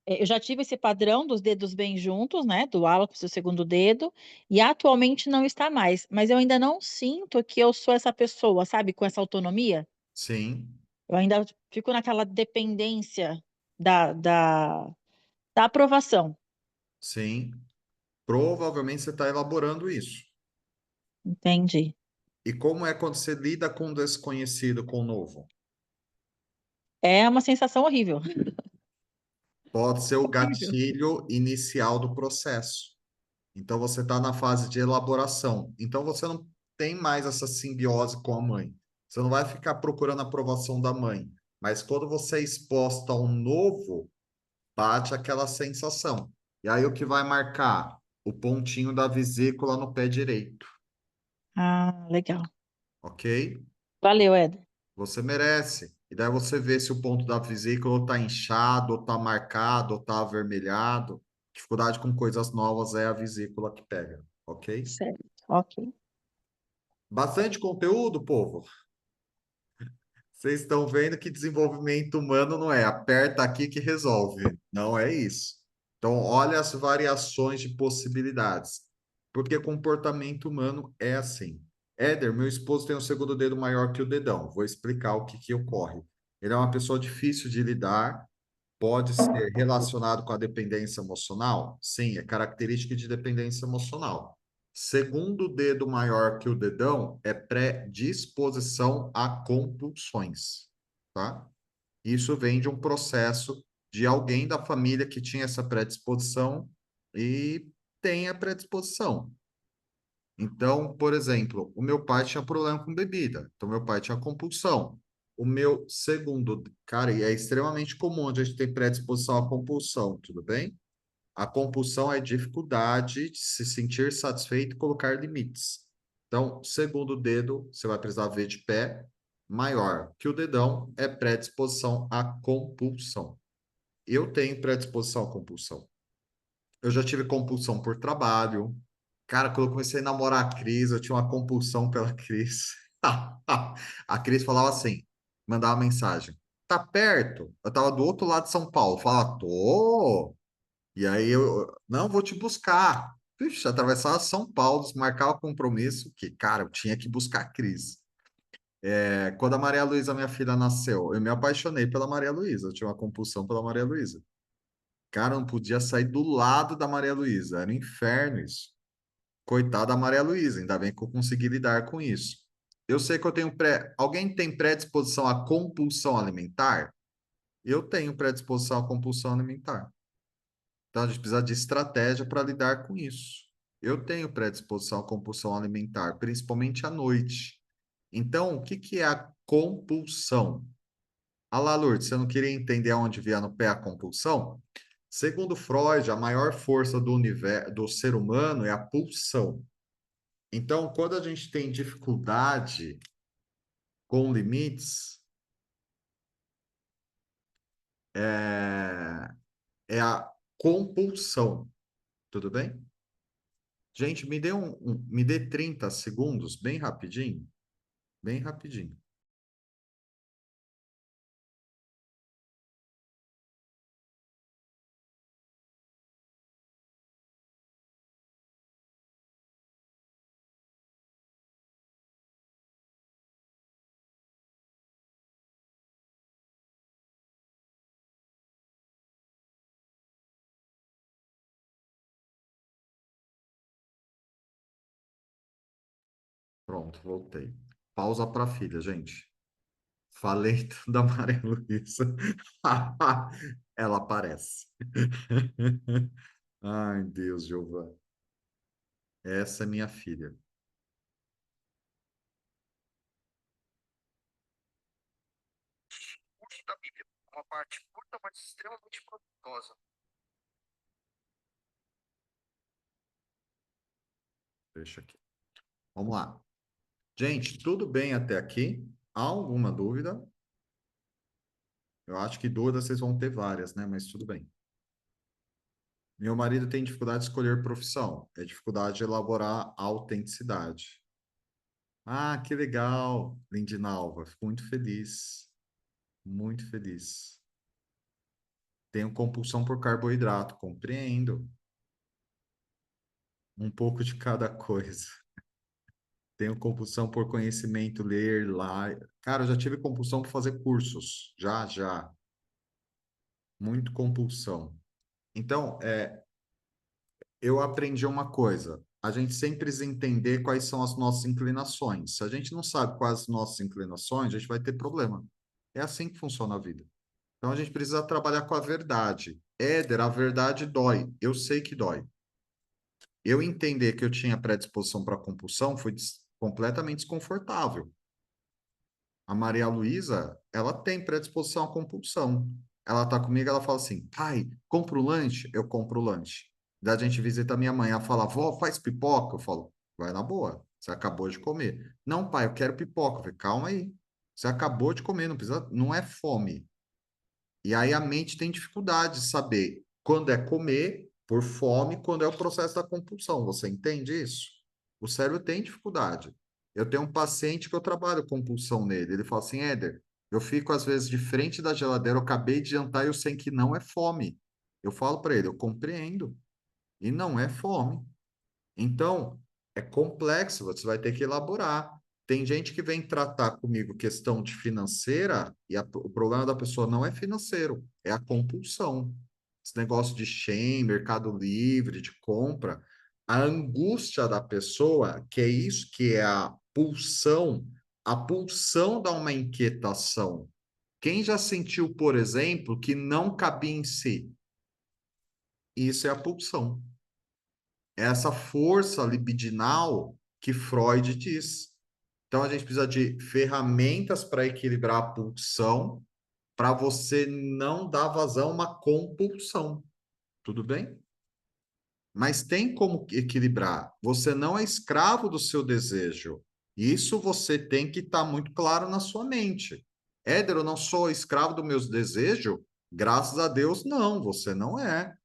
eu já tive esse padrão dos dedos bem juntos, né? Do hálux e do segundo dedo, e atualmente não está mais. Mas eu ainda não sinto que eu sou essa pessoa, sabe? Com essa autonomia. Sim, Eu ainda fico naquela dependência da, da, da aprovação. sim. Provavelmente você está elaborando isso. Entendi. E como é quando você lida com o desconhecido, com o novo? É uma sensação horrível. Pode ser o Horrível. gatilho inicial do processo. Então, você está na fase de elaboração. Então, você não tem mais essa simbiose com a mãe. Você não vai ficar procurando a aprovação da mãe. Mas quando você é exposta ao novo, bate aquela sensação. E aí, o que vai marcar? O pontinho da vesícula no pé direito, Ah, legal. ok? Valeu, Éder. Você merece. E daí você vê se o ponto da vesícula está inchado, ou está marcado, ou está avermelhado. Dificuldade com coisas novas é a vesícula que pega, ok? Certo. Ok. Bastante conteúdo, povo. Vocês estão vendo que desenvolvimento humano não é aperta aqui que resolve. Não é isso. Então, olha as variações de possibilidades. Porque comportamento humano é assim. Éder, meu esposo tem um segundo dedo maior que o dedão. Vou explicar o que ocorre. Ele é uma pessoa difícil de lidar, pode ser relacionado com a dependência emocional? Sim, é característica de dependência emocional. Segundo dedo maior que o dedão é predisposição a compulsões, tá? Isso vem de um processo de alguém da família que tinha essa predisposição e tem a predisposição. Então, por exemplo, o meu pai tinha problema com bebida, então meu pai tinha compulsão. O meu segundo, cara, e é extremamente comum a gente ter predisposição à compulsão, tudo bem? A compulsão é dificuldade de se sentir satisfeito e colocar limites. Então, segundo dedo, você vai precisar ver de pé, maior que o dedão, é predisposição à compulsão. Eu tenho predisposição à compulsão. Eu já tive compulsão por trabalho. Cara, quando eu comecei a namorar a Cris, eu tinha uma compulsão pela Cris. A Cris falava assim, mandava mensagem. Tá perto? Eu tava do outro lado de São Paulo. Fala, tô. E aí eu, não, vou te buscar. Vixe, atravessava São Paulo, desmarcava compromisso, que, cara, eu tinha que buscar a Cris. É, quando a Maria Luísa, minha filha, nasceu, eu me apaixonei pela Maria Luísa. Eu tinha uma compulsão pela Maria Luísa. Cara, eu não podia sair do lado da Maria Luísa. Era um inferno isso. Coitada da Maria Luísa, ainda bem que eu consegui lidar com isso. Eu sei que eu tenho pré. Alguém tem predisposição à compulsão alimentar? Eu tenho predisposição à compulsão alimentar. Então a gente precisa de estratégia para lidar com isso. Eu tenho predisposição à compulsão alimentar, principalmente à noite. Então, o que é a compulsão? Ah lá, Lourdes, você não queria entender aonde via no pé a compulsão? Segundo Freud, a maior força do universo, do ser humano é a pulsão. Então, quando a gente tem dificuldade com limites, é, é a compulsão. Tudo bem? Gente, me dê 30 segundos, bem rapidinho. Bem rapidinho. Pronto, voltei. Pausa para a filha, gente. Falei da Maria Luísa. Ela aparece. Ai, Deus, Giovana. Essa é minha filha. Da Bíblia, uma parte curta, mas extremamente proveitosa. Deixa aqui. Vamos lá. Gente, tudo bem até aqui? Há alguma dúvida? Eu acho que dúvidas vocês vão ter várias, né? Mas tudo bem. Meu marido tem dificuldade de escolher profissão. É dificuldade de elaborar a autenticidade. Ah, que legal, Lindinalva. Fico muito feliz. Muito feliz. Tenho compulsão por carboidrato. Compreendo. Um pouco de cada coisa. Tenho compulsão por conhecimento, ler lá. Cara, eu já tive compulsão por fazer cursos. Já, já. Muito compulsão. Então, eu aprendi uma coisa. A gente sempre precisa entender quais são as nossas inclinações. Se a gente não sabe quais as nossas inclinações, a gente vai ter problema. É assim que funciona a vida. Então a gente precisa trabalhar com a verdade. Éder, a verdade dói. Eu sei que dói. Eu entender que eu tinha predisposição para compulsão foi completamente desconfortável. A Maria Luísa, ela tem predisposição à compulsão. Ela tá comigo, ela fala assim: pai, compra o lanche? Eu compro o lanche. Daí a gente visita a minha mãe, ela fala: vó, faz pipoca? Eu falo: vai na boa, você acabou de comer. Não, pai, eu quero pipoca. Eu falei: calma aí, você acabou de comer, não precisa, não é fome. E aí a mente tem dificuldade de saber quando é comer por fome, quando é o processo da compulsão. Você entende isso? O cérebro tem dificuldade. Eu tenho um paciente que eu trabalho compulsão nele. Ele fala assim, Éder, eu fico às vezes de frente da geladeira, eu acabei de jantar e eu sei que não é fome. Eu falo para ele, eu compreendo. E não é fome. Então, é complexo, você vai ter que elaborar. Tem gente que vem tratar comigo questão de financeira e o problema da pessoa não é financeiro, é a compulsão. Esse negócio de Shein, Mercado Livre, de compra, a angústia da pessoa, que é isso que é a pulsão dá uma inquietação. Quem já sentiu, por exemplo, que não cabia em si? Isso é a pulsão. Essa força libidinal que Freud diz. Então, a gente precisa de ferramentas para equilibrar a pulsão, para você não dar vazão a uma compulsão. Tudo bem? Mas tem como equilibrar. Você não é escravo do seu desejo. Isso você tem que estar muito claro na sua mente. Éder, eu não sou escravo dos meus desejos? Graças a Deus, não, você não é.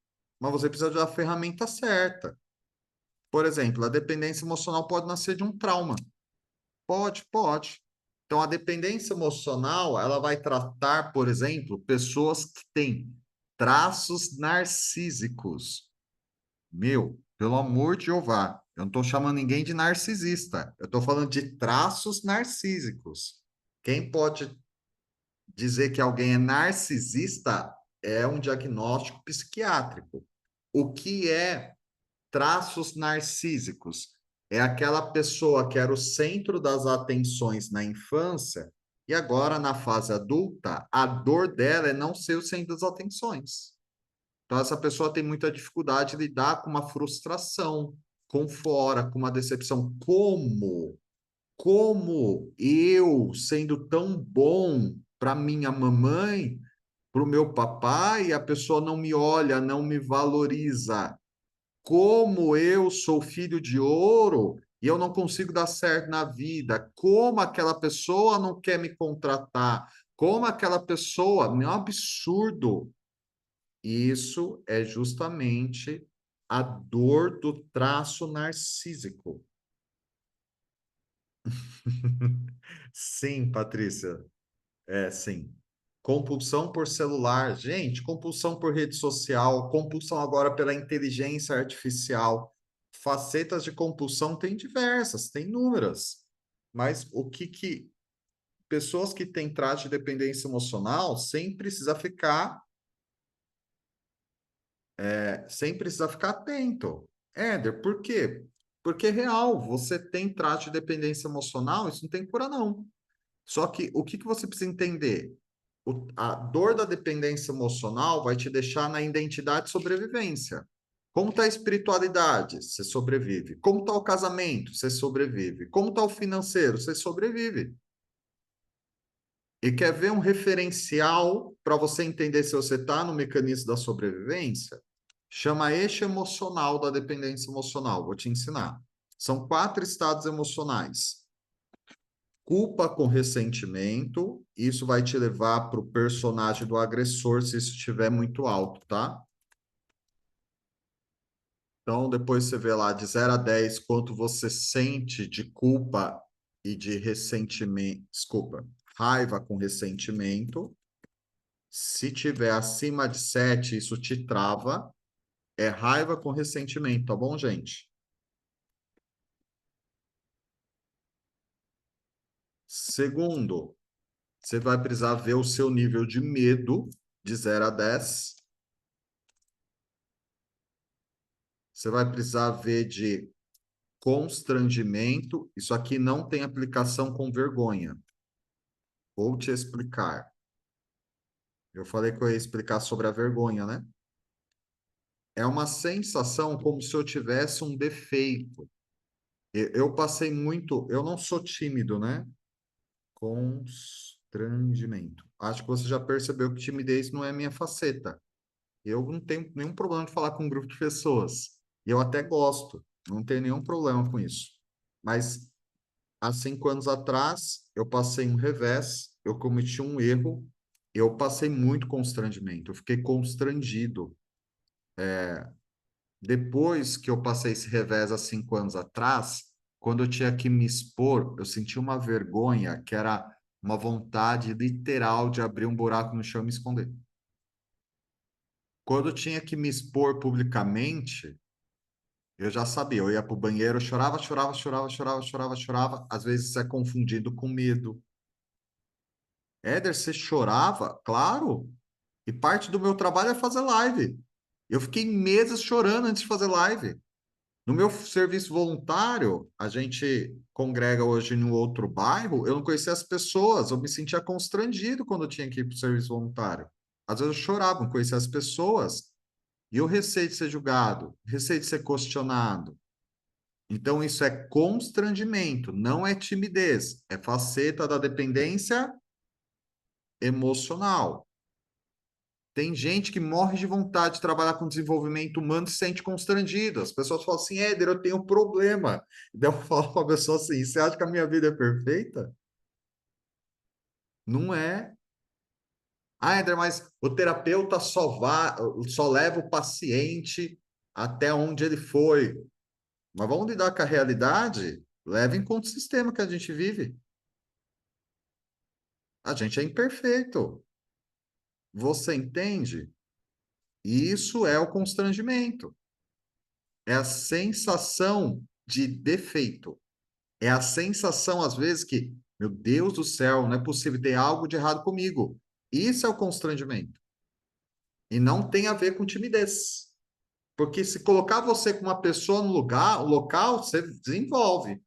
Mas você precisa da ferramenta certa. Por exemplo, a dependência emocional pode nascer de um trauma. Pode, pode. Então, a dependência emocional, ela vai tratar, por exemplo, pessoas que têm traços narcísicos. Meu, pelo amor de Jeová, eu não estou chamando ninguém de narcisista. Eu estou falando de traços narcísicos. Quem pode dizer que alguém é narcisista é um diagnóstico psiquiátrico. O que é traços narcísicos? É aquela pessoa que era o centro das atenções na infância e agora, na fase adulta, a dor dela é não ser o centro das atenções. Então, essa pessoa tem muita dificuldade de lidar com uma frustração, com fora, com uma decepção. Como? Como eu, sendo tão bom para minha mamãe, para o meu papai, a pessoa não me olha, não me valoriza? Como eu sou filho de ouro e eu não consigo dar certo na vida? Como aquela pessoa não quer me contratar? Como aquela pessoa. É um absurdo. Isso é justamente a dor do traço narcísico. Sim, Patrícia. É, sim. Compulsão por celular. Gente, compulsão por rede social, compulsão agora pela inteligência artificial. Facetas de compulsão tem diversas, tem inúmeras. Mas o que pessoas que têm traço de dependência emocional sem precisar ficar atento. Éder, por quê? Porque é real, você tem traço de dependência emocional, isso não tem cura, não. Só que o que você precisa entender? A dor da dependência emocional vai te deixar na identidade de sobrevivência. Como está a espiritualidade? Você sobrevive. Como está o casamento? Você sobrevive. Como está o financeiro? Você sobrevive. E quer ver um referencial para você entender se você está no mecanismo da sobrevivência? Chama eixo emocional da dependência emocional. Vou te ensinar. São 4 estados emocionais. Culpa com ressentimento, isso vai te levar para o personagem do agressor se isso estiver muito alto, tá? Então, depois você vê lá de 0 a 10 quanto você sente de culpa e de ressentimento, desculpa, raiva com ressentimento. Se tiver acima de 7, isso te trava. É raiva com ressentimento, tá bom, gente? Segundo, você vai precisar ver o seu nível de medo de 0 a 10. Você vai precisar ver de constrangimento. Isso aqui não tem aplicação com vergonha. Vou te explicar. Eu falei que eu ia explicar sobre a vergonha, né? É uma sensação como se eu tivesse um defeito. Eu passei muito, eu não sou tímido, né? Constrangimento. Acho que você já percebeu que timidez não é minha faceta. Eu não tenho nenhum problema de falar com um grupo de pessoas. E eu até gosto, não tenho nenhum problema com isso. Mas há 5 anos atrás, eu passei um revés, eu cometi um erro, eu passei muito constrangimento, eu fiquei constrangido. Depois que eu passei esse revés há 5 anos atrás, quando eu tinha que me expor, eu senti uma vergonha que era uma vontade literal de abrir um buraco no chão e me esconder. Quando eu tinha que me expor publicamente, eu já sabia, eu ia para o banheiro, eu chorava, chorava, chorava, chorava, chorava, chorava. Às vezes isso é confundido com medo. Éder, você chorava? Claro. E parte do meu trabalho é fazer live. Eu fiquei meses chorando antes de fazer live. No meu serviço voluntário, a gente congrega hoje em um outro bairro, eu não conhecia as pessoas, eu me sentia constrangido quando eu tinha que ir para o serviço voluntário. Às vezes eu chorava, não conhecia as pessoas, e eu receio de ser julgado, receio de ser questionado. Então, isso é constrangimento, não é timidez, é faceta da dependência emocional. Tem gente que morre de vontade de trabalhar com desenvolvimento humano e se sente constrangido. As pessoas falam assim, Éder, eu tenho um problema. Daí eu falo para a pessoa assim, você acha que a minha vida é perfeita? Não é. Ah, Éder, mas o terapeuta só leva o paciente até onde ele foi. Mas vamos lidar com a realidade? Leva em conta o sistema que a gente vive. A gente é imperfeito. Você entende? Isso é o constrangimento. É a sensação de defeito. É a sensação, às vezes, que, meu Deus do céu, não é possível ter algo de errado comigo. Isso é o constrangimento. E não tem a ver com timidez. Porque se colocar você com uma pessoa no lugar, o local, você desenvolve.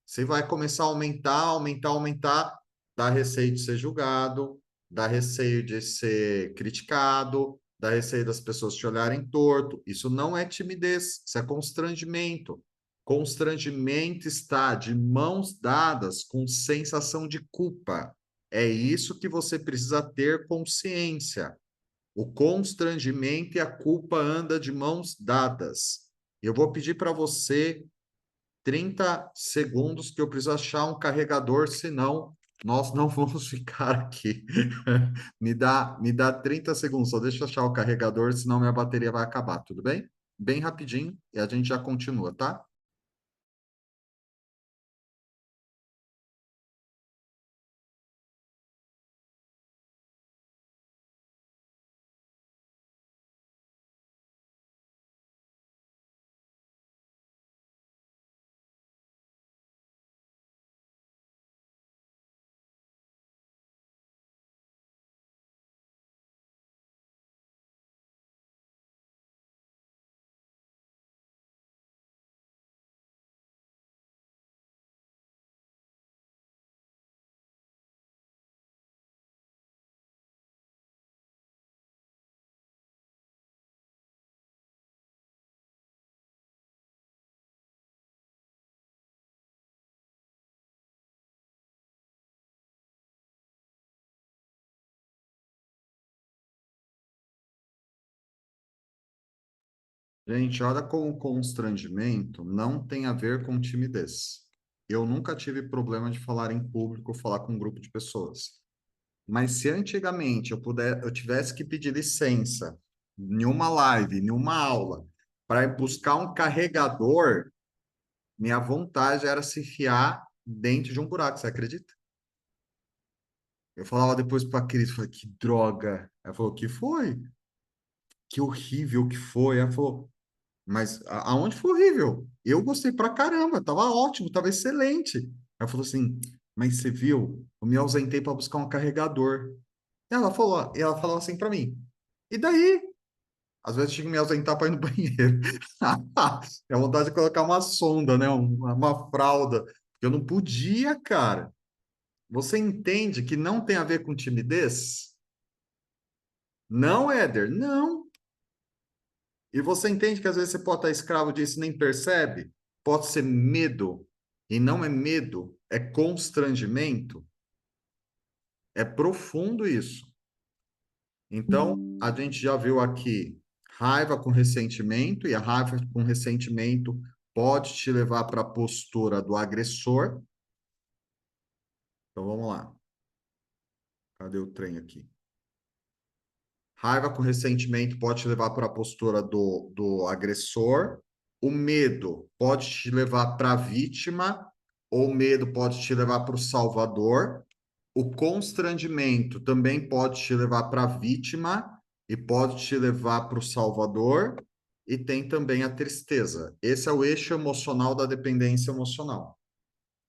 Você vai começar a aumentar, aumentar, aumentar, dá receio de ser julgado, dá receio de ser criticado, dá receio das pessoas te olharem torto. Isso não é timidez, isso é constrangimento. Constrangimento está de mãos dadas com sensação de culpa. É isso que você precisa ter consciência. O constrangimento e a culpa andam de mãos dadas. Eu vou pedir para você 30 segundos que eu preciso achar um carregador, senão nós não vamos ficar aqui. Me dá 30 segundos, só deixa eu achar o carregador, senão minha bateria vai acabar, tudo bem? Bem rapidinho e a gente já continua, tá? Gente, olha como o constrangimento não tem a ver com timidez. Eu nunca tive problema de falar em público, falar com um grupo de pessoas. Mas se antigamente eu tivesse que pedir licença em uma live, em uma aula, para ir buscar um carregador, minha vontade era se enfiar dentro de um buraco, você acredita? Eu falava depois para a Cris, falei, que droga. Ela falou, que foi? Que horrível que foi. Ela falou, mas aonde foi horrível? Eu gostei pra caramba, tava ótimo, tava excelente. Ela falou assim, mas você viu? Eu me ausentei para buscar um carregador. Ela falou assim para mim, e daí? Às vezes eu tinha que me ausentar para ir no banheiro. É vontade de colocar uma sonda, né? Uma fralda. Eu não podia, cara. Você entende que não tem a ver com timidez? Não, Éder, não. E você entende que às vezes você pode estar escravo disso e nem percebe? Pode ser medo. E não é medo, é constrangimento. É profundo isso. Então, a gente já viu aqui raiva com ressentimento, e a raiva com ressentimento pode te levar para a postura do agressor. Então, vamos lá. Cadê o trem aqui? Raiva com ressentimento pode te levar para a postura do agressor. O medo pode te levar para a vítima, ou o medo pode te levar para o salvador. O constrangimento também pode te levar para a vítima e pode te levar para o salvador. E tem também a tristeza. Esse é o eixo emocional da dependência emocional,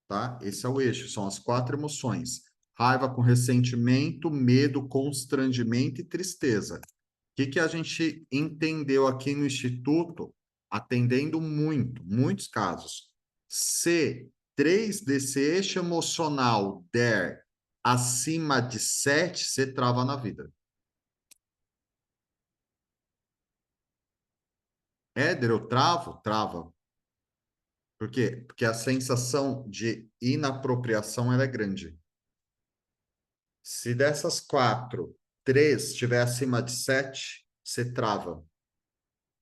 tá? Esse é o eixo, são as 4 emoções: raiva com ressentimento, medo, constrangimento e tristeza. O que a gente entendeu aqui no Instituto, atendendo muitos casos? Se 3 desse eixo emocional der acima de 7, você trava na vida. Éder, eu travo? Trava. Por quê? Porque a sensação de inapropriação ela é grande. Se dessas 4, 3 estiver acima de 7, você trava.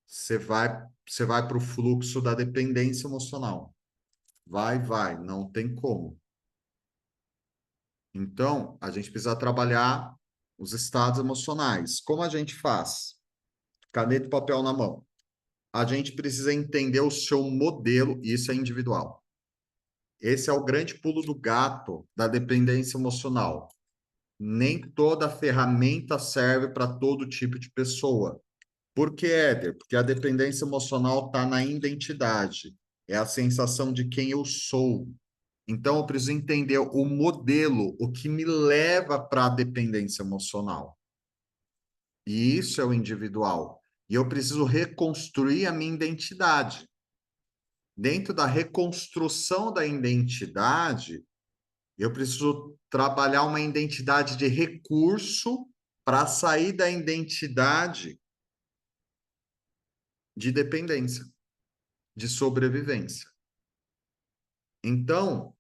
Você vai para o fluxo da dependência emocional. Vai, não tem como. Então, a gente precisa trabalhar os estados emocionais. Como a gente faz? Caneta e papel na mão. A gente precisa entender o seu modelo, e isso é individual. Esse é o grande pulo do gato da dependência emocional. Nem toda ferramenta serve para todo tipo de pessoa. Por que, Éder? Porque a dependência emocional está na identidade. É a sensação de quem eu sou. Então, eu preciso entender o modelo, o que me leva para a dependência emocional. E isso é o individual. E eu preciso reconstruir a minha identidade. Dentro da reconstrução da identidade, eu preciso trabalhar uma identidade de recurso para sair da identidade de dependência, de sobrevivência. Então,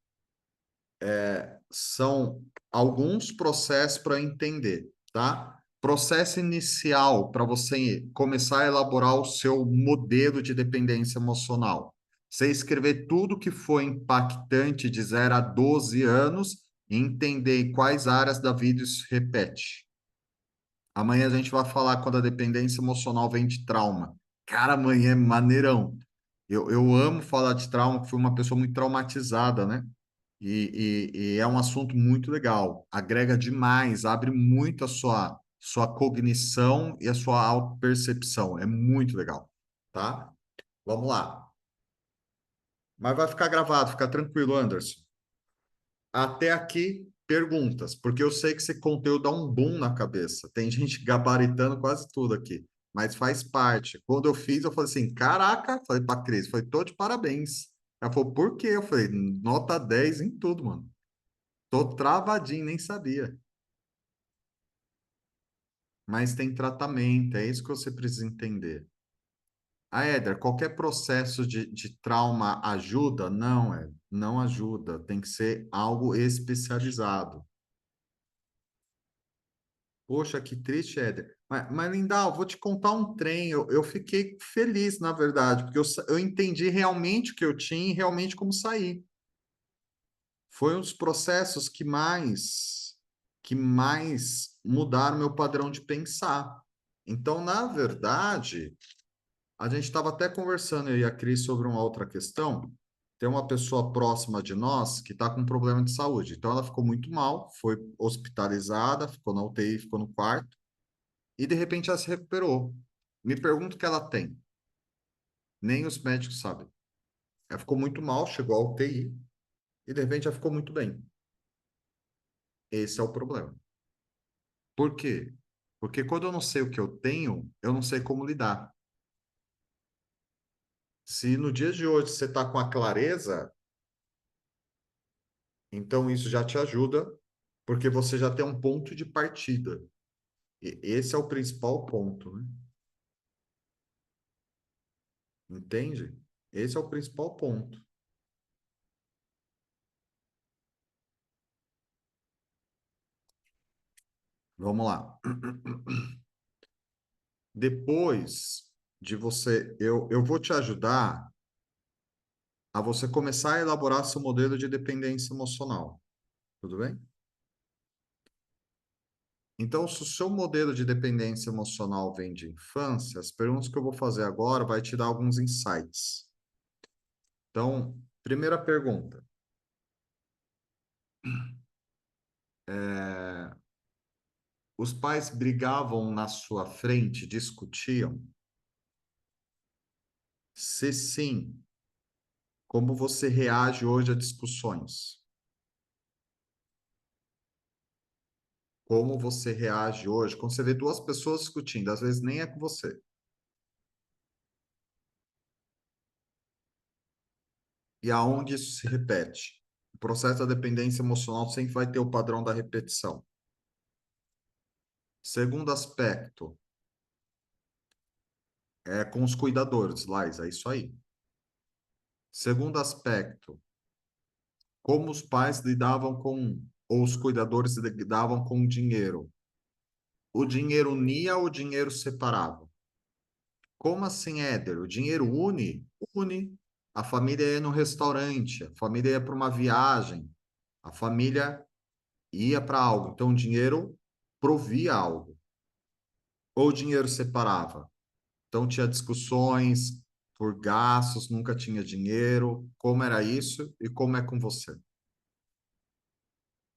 são alguns processos para entender, tá? Processo inicial para você começar a elaborar o seu modelo de dependência emocional. Você escrever tudo que foi impactante de 0 a 12 anos e entender em quais áreas da vida isso repete. Amanhã a gente vai falar quando a dependência emocional vem de trauma. Cara, amanhã é maneirão. Eu amo falar de trauma, porque fui uma pessoa muito traumatizada, né? E é um assunto muito legal. Agrega demais, abre muito a sua cognição e a sua autopercepção. É muito legal, tá? Vamos lá. Mas vai ficar gravado, fica tranquilo, Anderson. Até aqui, perguntas, porque eu sei que esse conteúdo dá um boom na cabeça. Tem gente gabaritando quase tudo aqui, mas faz parte. Quando eu fiz, eu falei assim: caraca, falei pra Cris, foi tô de parabéns. Ela falou: por quê? Eu falei: nota 10 em tudo, mano. Tô travadinho, nem sabia. Mas tem tratamento, é isso que você precisa entender. Ah, Éder, qualquer processo de trauma ajuda? Não, não ajuda. Tem que ser algo especializado. Poxa, que triste, Éder. Mas Lindau, vou te contar um trem. Eu fiquei feliz, na verdade, porque eu entendi realmente o que eu tinha e realmente como sair. Foi um dos processos que mais mudaram meu padrão de pensar. Então, na verdade, a gente estava até conversando, eu e a Cris, sobre uma outra questão. Tem uma pessoa próxima de nós que está com um problema de saúde. Então, ela ficou muito mal, foi hospitalizada, ficou na UTI, ficou no quarto, e de repente ela se recuperou. Me pergunto o que ela tem. Nem os médicos sabem. Ela ficou muito mal, chegou à UTI, e de repente ela ficou muito bem. Esse é o problema. Por quê? Porque quando eu não sei o que eu tenho, eu não sei como lidar. Se no dia de hoje você está com a clareza, então isso já te ajuda, porque você já tem um ponto de partida. Esse é o principal ponto, né? Entende? Esse é o principal ponto. Vamos lá. Depois de você, eu vou te ajudar a você começar a elaborar seu modelo de dependência emocional. Tudo bem? Então, se o seu modelo de dependência emocional vem de infância, as perguntas que eu vou fazer agora vai te dar alguns insights. Então, primeira pergunta. Os pais brigavam na sua frente, discutiam? Se sim, como você reage hoje a discussões? Como você reage hoje quando você vê duas pessoas discutindo? Às vezes nem é com você. E aonde isso se repete? O processo da dependência emocional sempre vai ter o padrão da repetição. Segundo aspecto, é com os cuidadores, Lais, é isso aí. Segundo aspecto, como os pais lidavam com, ou os cuidadores lidavam com o dinheiro? O dinheiro unia ou o dinheiro separava? Como assim, Éder? O dinheiro une? Une. A família ia no restaurante, a família ia para uma viagem, a família ia para algo. Então, o dinheiro provia algo. Ou o dinheiro separava? Então, tinha discussões por gastos, nunca tinha dinheiro. Como era isso e como é com você?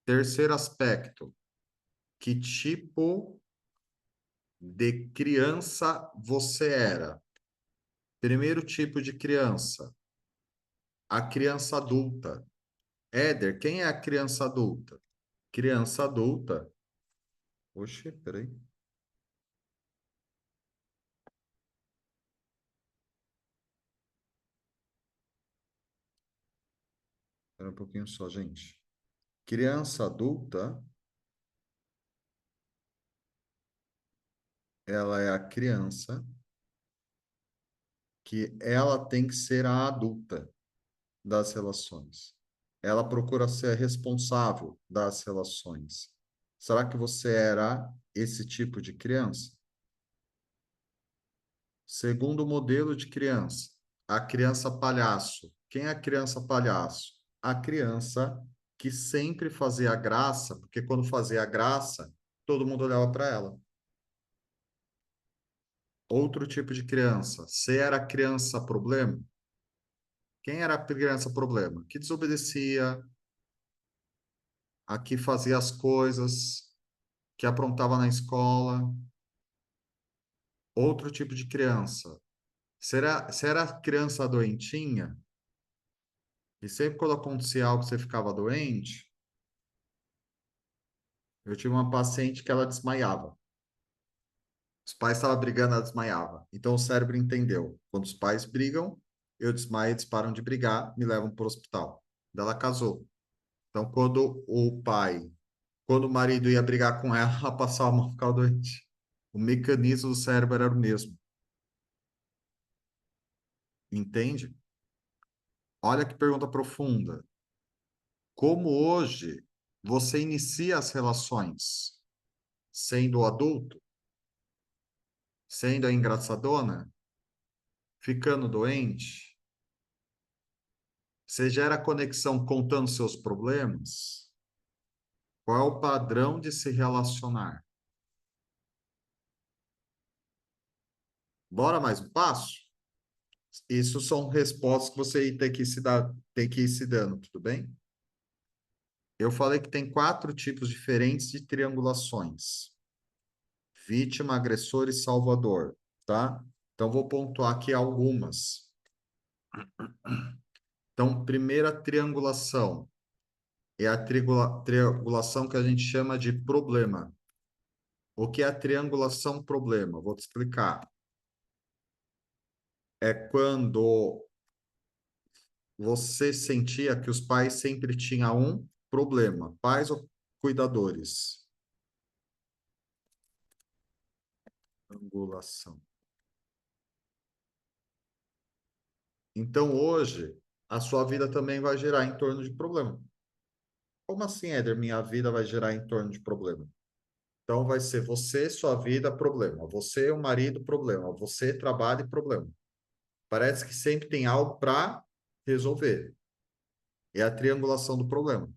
Terceiro aspecto, que tipo de criança você era? Primeiro tipo de criança, a criança adulta. Éder, quem é a criança adulta? Criança adulta. Oxe, peraí. Espera um pouquinho só, gente. Criança adulta, ela é a criança que ela tem que ser a adulta das relações. Ela procura ser responsável das relações. Será que você era esse tipo de criança? Segundo modelo de criança, a criança palhaço. Quem é a criança palhaço? A criança que sempre fazia graça, porque quando fazia graça, todo mundo olhava para ela. Outro tipo de criança. Você era a criança problema? Quem era a criança problema? Que desobedecia, a que fazia as coisas, que aprontava na escola. Outro tipo de criança. Você era a criança doentinha? E sempre quando acontecia algo, você ficava doente? Eu tive uma paciente que ela desmaiava. Os pais estavam brigando, ela desmaiava. Então o cérebro entendeu. Quando os pais brigam, eu desmaio, eles param de brigar, me levam para o hospital. Daí ela casou. Então quando o marido ia brigar com ela, ela passava a mão e ficava doente. O mecanismo do cérebro era o mesmo. Entende? Olha que pergunta profunda. Como hoje você inicia as relações? Sendo adulto? Sendo a engraçadona? Ficando doente? Você gera conexão contando seus problemas? Qual é o padrão de se relacionar? Bora mais um passo? Isso são respostas que você tem que ir se dando, tudo bem? Eu falei que tem 4 tipos diferentes de triangulações: vítima, agressor e salvador, tá? Então, vou pontuar aqui algumas. Então, primeira triangulação é a triangulação que a gente chama de problema. O que é a triangulação problema? Vou te explicar. É quando você sentia que os pais sempre tinham um problema, pais ou cuidadores. Triangulação. Então, hoje, a sua vida também vai girar em torno de problema. Como assim, Éder? Minha vida vai girar em torno de problema? Então, vai ser você, sua vida, problema. Você, o marido, problema. Você, trabalho e problema. Parece que sempre tem algo para resolver. É a triangulação do problema.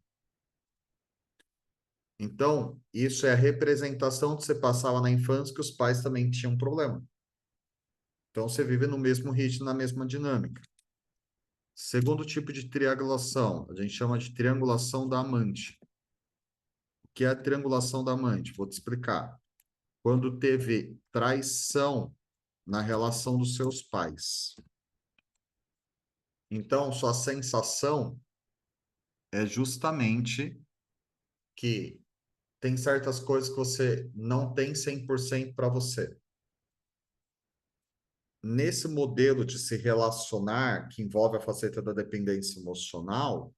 Então, isso é a representação que você passava na infância, que os pais também tinham problema. Então, você vive no mesmo ritmo, na mesma dinâmica. Segundo tipo de triangulação, a gente chama de triangulação da amante. O que é a triangulação da amante? Vou te explicar. Quando teve traição na relação dos seus pais. Então, sua sensação é justamente que tem certas coisas que você não tem 100% para você. Nesse modelo de se relacionar, que envolve a faceta da dependência emocional,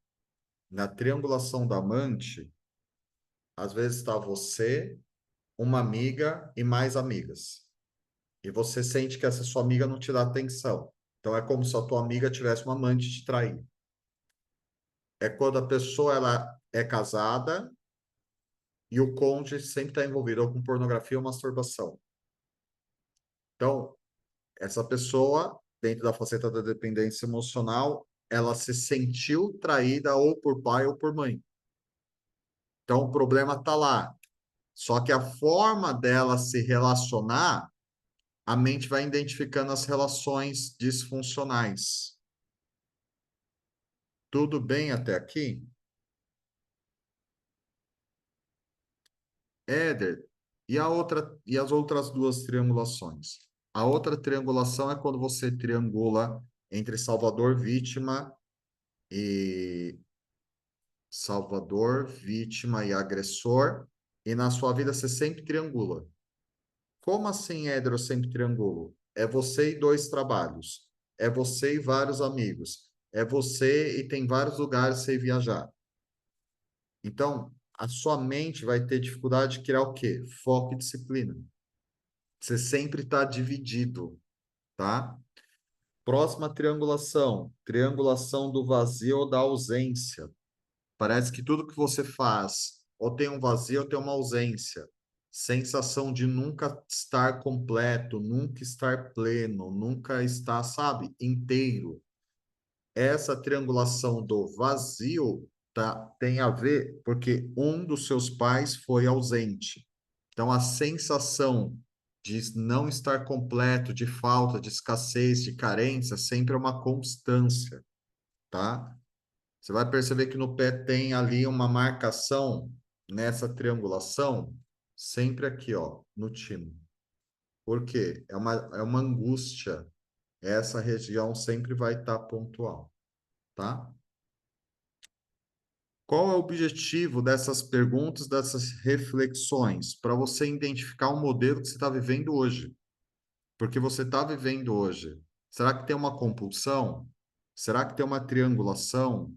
na triangulação da amante, às vezes está você, uma amiga e mais amigas. E você sente que essa sua amiga não te dá atenção. Então é como se a tua amiga tivesse uma amante te trair. É quando a pessoa ela é casada e o cônjuge sempre está envolvido ou com pornografia ou masturbação. Então, essa pessoa, dentro da faceta da dependência emocional, ela se sentiu traída ou por pai ou por mãe. Então, o problema está lá. Só que a forma dela se relacionar, a mente vai identificando as relações disfuncionais. Tudo bem até aqui? Éder, e as outras duas triangulações? A outra triangulação é quando você triangula entre Salvador, e vítima e agressor, e na sua vida você sempre triangula. Como assim, Éder, eu sempre triangulo? É você e dois trabalhos. É você e vários amigos. É você e tem vários lugares para você viajar. Então, a sua mente vai ter dificuldade de criar o quê? Foco e disciplina. Você sempre está dividido, tá? Próxima triangulação, triangulação do vazio ou da ausência. Parece que tudo que você faz ou tem um vazio ou tem uma ausência. Sensação de nunca estar completo, nunca estar pleno, nunca estar, sabe, inteiro. Essa triangulação do vazio tem a ver porque um dos seus pais foi ausente. Então, a sensação de não estar completo, de falta, de escassez, de carência, sempre é uma constância, tá? Você vai perceber que no pé tem ali uma marcação nessa triangulação, sempre aqui, ó, no timo. Por quê? É uma angústia. Essa região sempre vai estar pontual, tá? Qual é o objetivo dessas perguntas, dessas reflexões? Para você identificar o modelo que você está vivendo hoje. Porque você está vivendo hoje. Será que tem uma compulsão? Será que tem uma triangulação?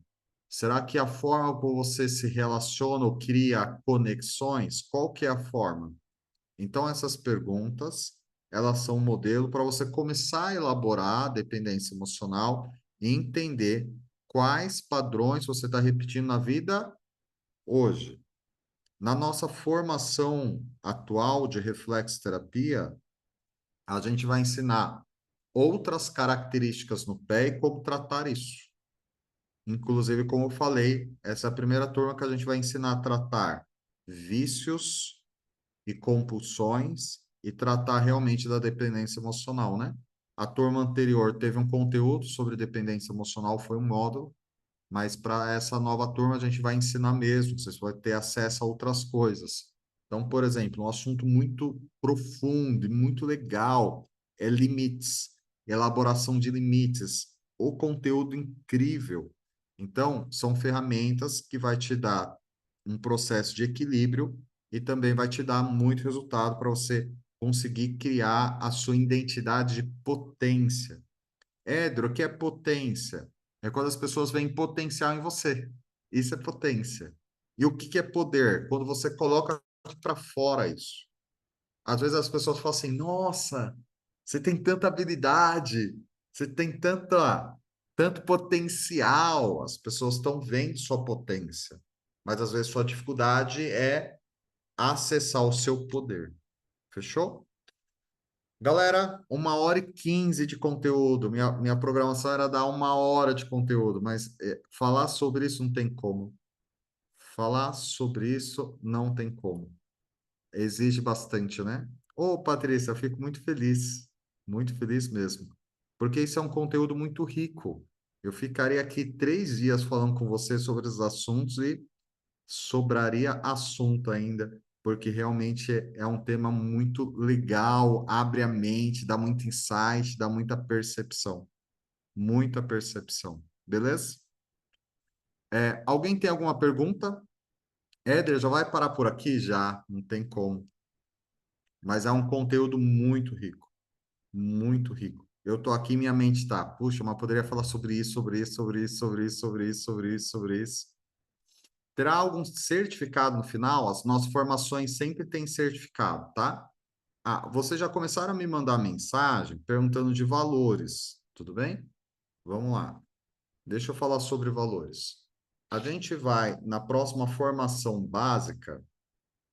Será que a forma como você se relaciona ou cria conexões, qual que é a forma? Então, essas perguntas, elas são um modelo para você começar a elaborar a dependência emocional e entender quais padrões você está repetindo na vida hoje. Na nossa formação atual de reflexterapia, a gente vai ensinar outras características no pé e como tratar isso. Inclusive, como eu falei, essa é a primeira turma que a gente vai ensinar a tratar vícios e compulsões e tratar realmente da dependência emocional, né? A turma anterior teve um conteúdo sobre dependência emocional, foi um módulo, mas para essa nova turma a gente vai ensinar mesmo, vocês vão ter acesso a outras coisas. Então, por exemplo, um assunto muito profundo e muito legal é limites, elaboração de limites, o conteúdo incrível. Então, são ferramentas que vai te dar um processo de equilíbrio e também vai te dar muito resultado para você conseguir criar a sua identidade de potência. Édro, o que é potência? É quando as pessoas veem potencial em você. Isso é potência. E o que é poder? Quando você coloca para fora isso. Às vezes as pessoas falam assim, nossa, você tem tanta habilidade, você tem tanto potencial, as pessoas estão vendo sua potência, mas às vezes sua dificuldade é acessar o seu poder. Fechou? Galera, 1h15 de conteúdo. Minha programação era dar 1 hora de conteúdo, mas falar sobre isso não tem como. Falar sobre isso não tem como. Exige bastante, né? Ô, Patrícia, eu fico muito feliz mesmo, porque isso é um conteúdo muito rico. Eu ficaria aqui 3 dias falando com você sobre os assuntos e sobraria assunto ainda, porque realmente é um tema muito legal, abre a mente, dá muito insight, dá muita percepção, beleza? Alguém tem alguma pergunta? Éder, já vai parar por aqui? Já, não tem como. Mas é um conteúdo muito rico, muito rico. Eu tô aqui, minha mente tá, puxa, mas poderia falar sobre isso, sobre isso, sobre isso, sobre isso, sobre isso, sobre isso, sobre isso. Terá algum certificado no final? As nossas formações sempre têm certificado, tá? Ah, vocês já começaram a me mandar mensagem perguntando de valores, tudo bem? Vamos lá. Deixa eu falar sobre valores. A gente vai na próxima formação básica,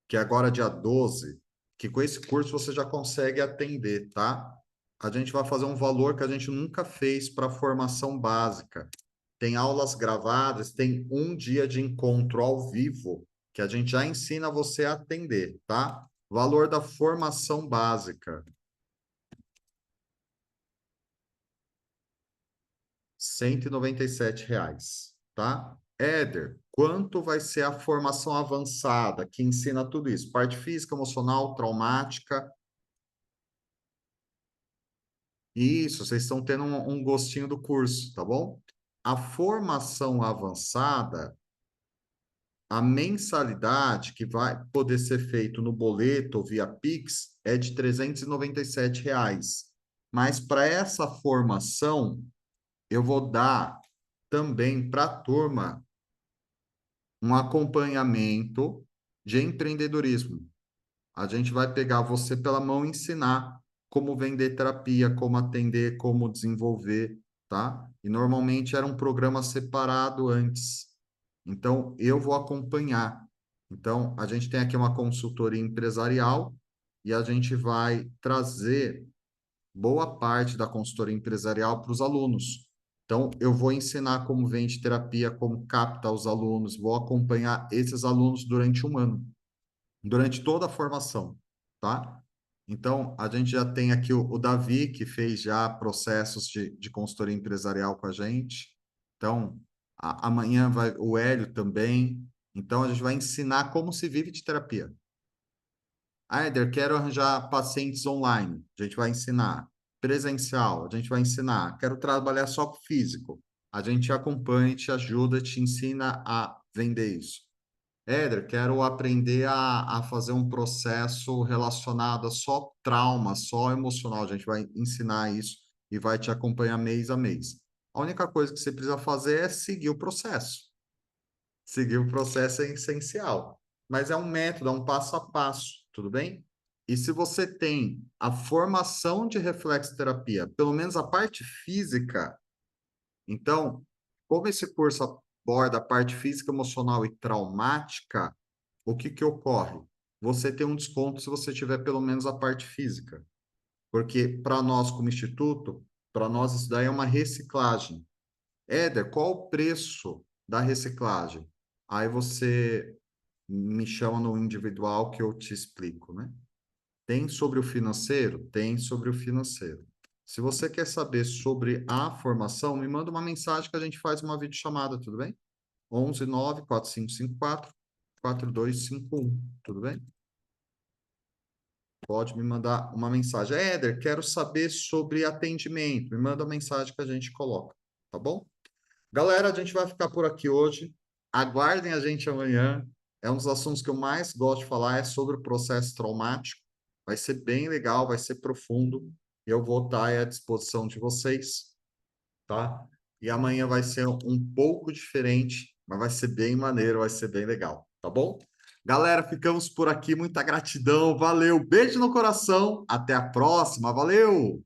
que é agora dia 12, que com esse curso você já consegue atender, tá? A gente vai fazer um valor que a gente nunca fez para formação básica. Tem aulas gravadas, tem um dia de encontro ao vivo, que a gente já ensina você a atender, tá? Valor da formação básica, R$ 197, tá? Éder, quanto vai ser a formação avançada, que ensina tudo isso? Parte física, emocional, traumática. Isso, vocês estão tendo um gostinho do curso, tá bom? A formação avançada, a mensalidade que vai poder ser feito no boleto ou via Pix é de R$ 397. Mas para essa formação, eu vou dar também para a turma um acompanhamento de empreendedorismo. A gente vai pegar você pela mão e ensinar como vender terapia, como atender, como desenvolver, tá? E normalmente era um programa separado antes. Então, eu vou acompanhar. Então, a gente tem aqui uma consultoria empresarial e a gente vai trazer boa parte da consultoria empresarial para os alunos. Então, eu vou ensinar como vende terapia, como capta os alunos, vou acompanhar esses alunos durante um ano, durante toda a formação, tá? Então, a gente já tem aqui o Davi, que fez já processos de consultoria empresarial com a gente. Então, amanhã vai o Hélio também. Então, a gente vai ensinar como se vive de terapia. Ah, Éder, quero arranjar pacientes online. A gente vai ensinar. Presencial, a gente vai ensinar. Quero trabalhar só com físico. A gente acompanha, te ajuda, te ensina a vender isso. Éder, quero aprender a fazer um processo relacionado a só trauma, só emocional. A gente vai ensinar isso e vai te acompanhar mês a mês. A única coisa que você precisa fazer é seguir o processo. Seguir o processo é essencial, mas é um método, é um passo a passo, tudo bem? E se você tem a formação de reflexoterapia, pelo menos a parte física, então, como esse curso aborda a parte física, emocional e traumática, o que que ocorre? Você tem um desconto se você tiver pelo menos a parte física. Porque para nós, como instituto, para nós isso daí é uma reciclagem. Éder, qual o preço da reciclagem? Aí você me chama no individual que eu te explico, né? Tem sobre o financeiro? Tem sobre o financeiro. Se você quer saber sobre a formação, me manda uma mensagem que a gente faz uma videochamada, tudo bem? 11 9 4554 4251, tudo bem? Pode me mandar uma mensagem. Éder, quero saber sobre atendimento. Me manda uma mensagem que a gente coloca, tá bom? Galera, a gente vai ficar por aqui hoje. Aguardem a gente amanhã. É um dos assuntos que eu mais gosto de falar, é sobre o processo traumático. Vai ser bem legal, vai ser profundo. E eu vou estar aí à disposição de vocês, tá? E amanhã vai ser um pouco diferente, mas vai ser bem maneiro, vai ser bem legal, tá bom? Galera, ficamos por aqui. Muita gratidão. Valeu. Beijo no coração. Até a próxima. Valeu.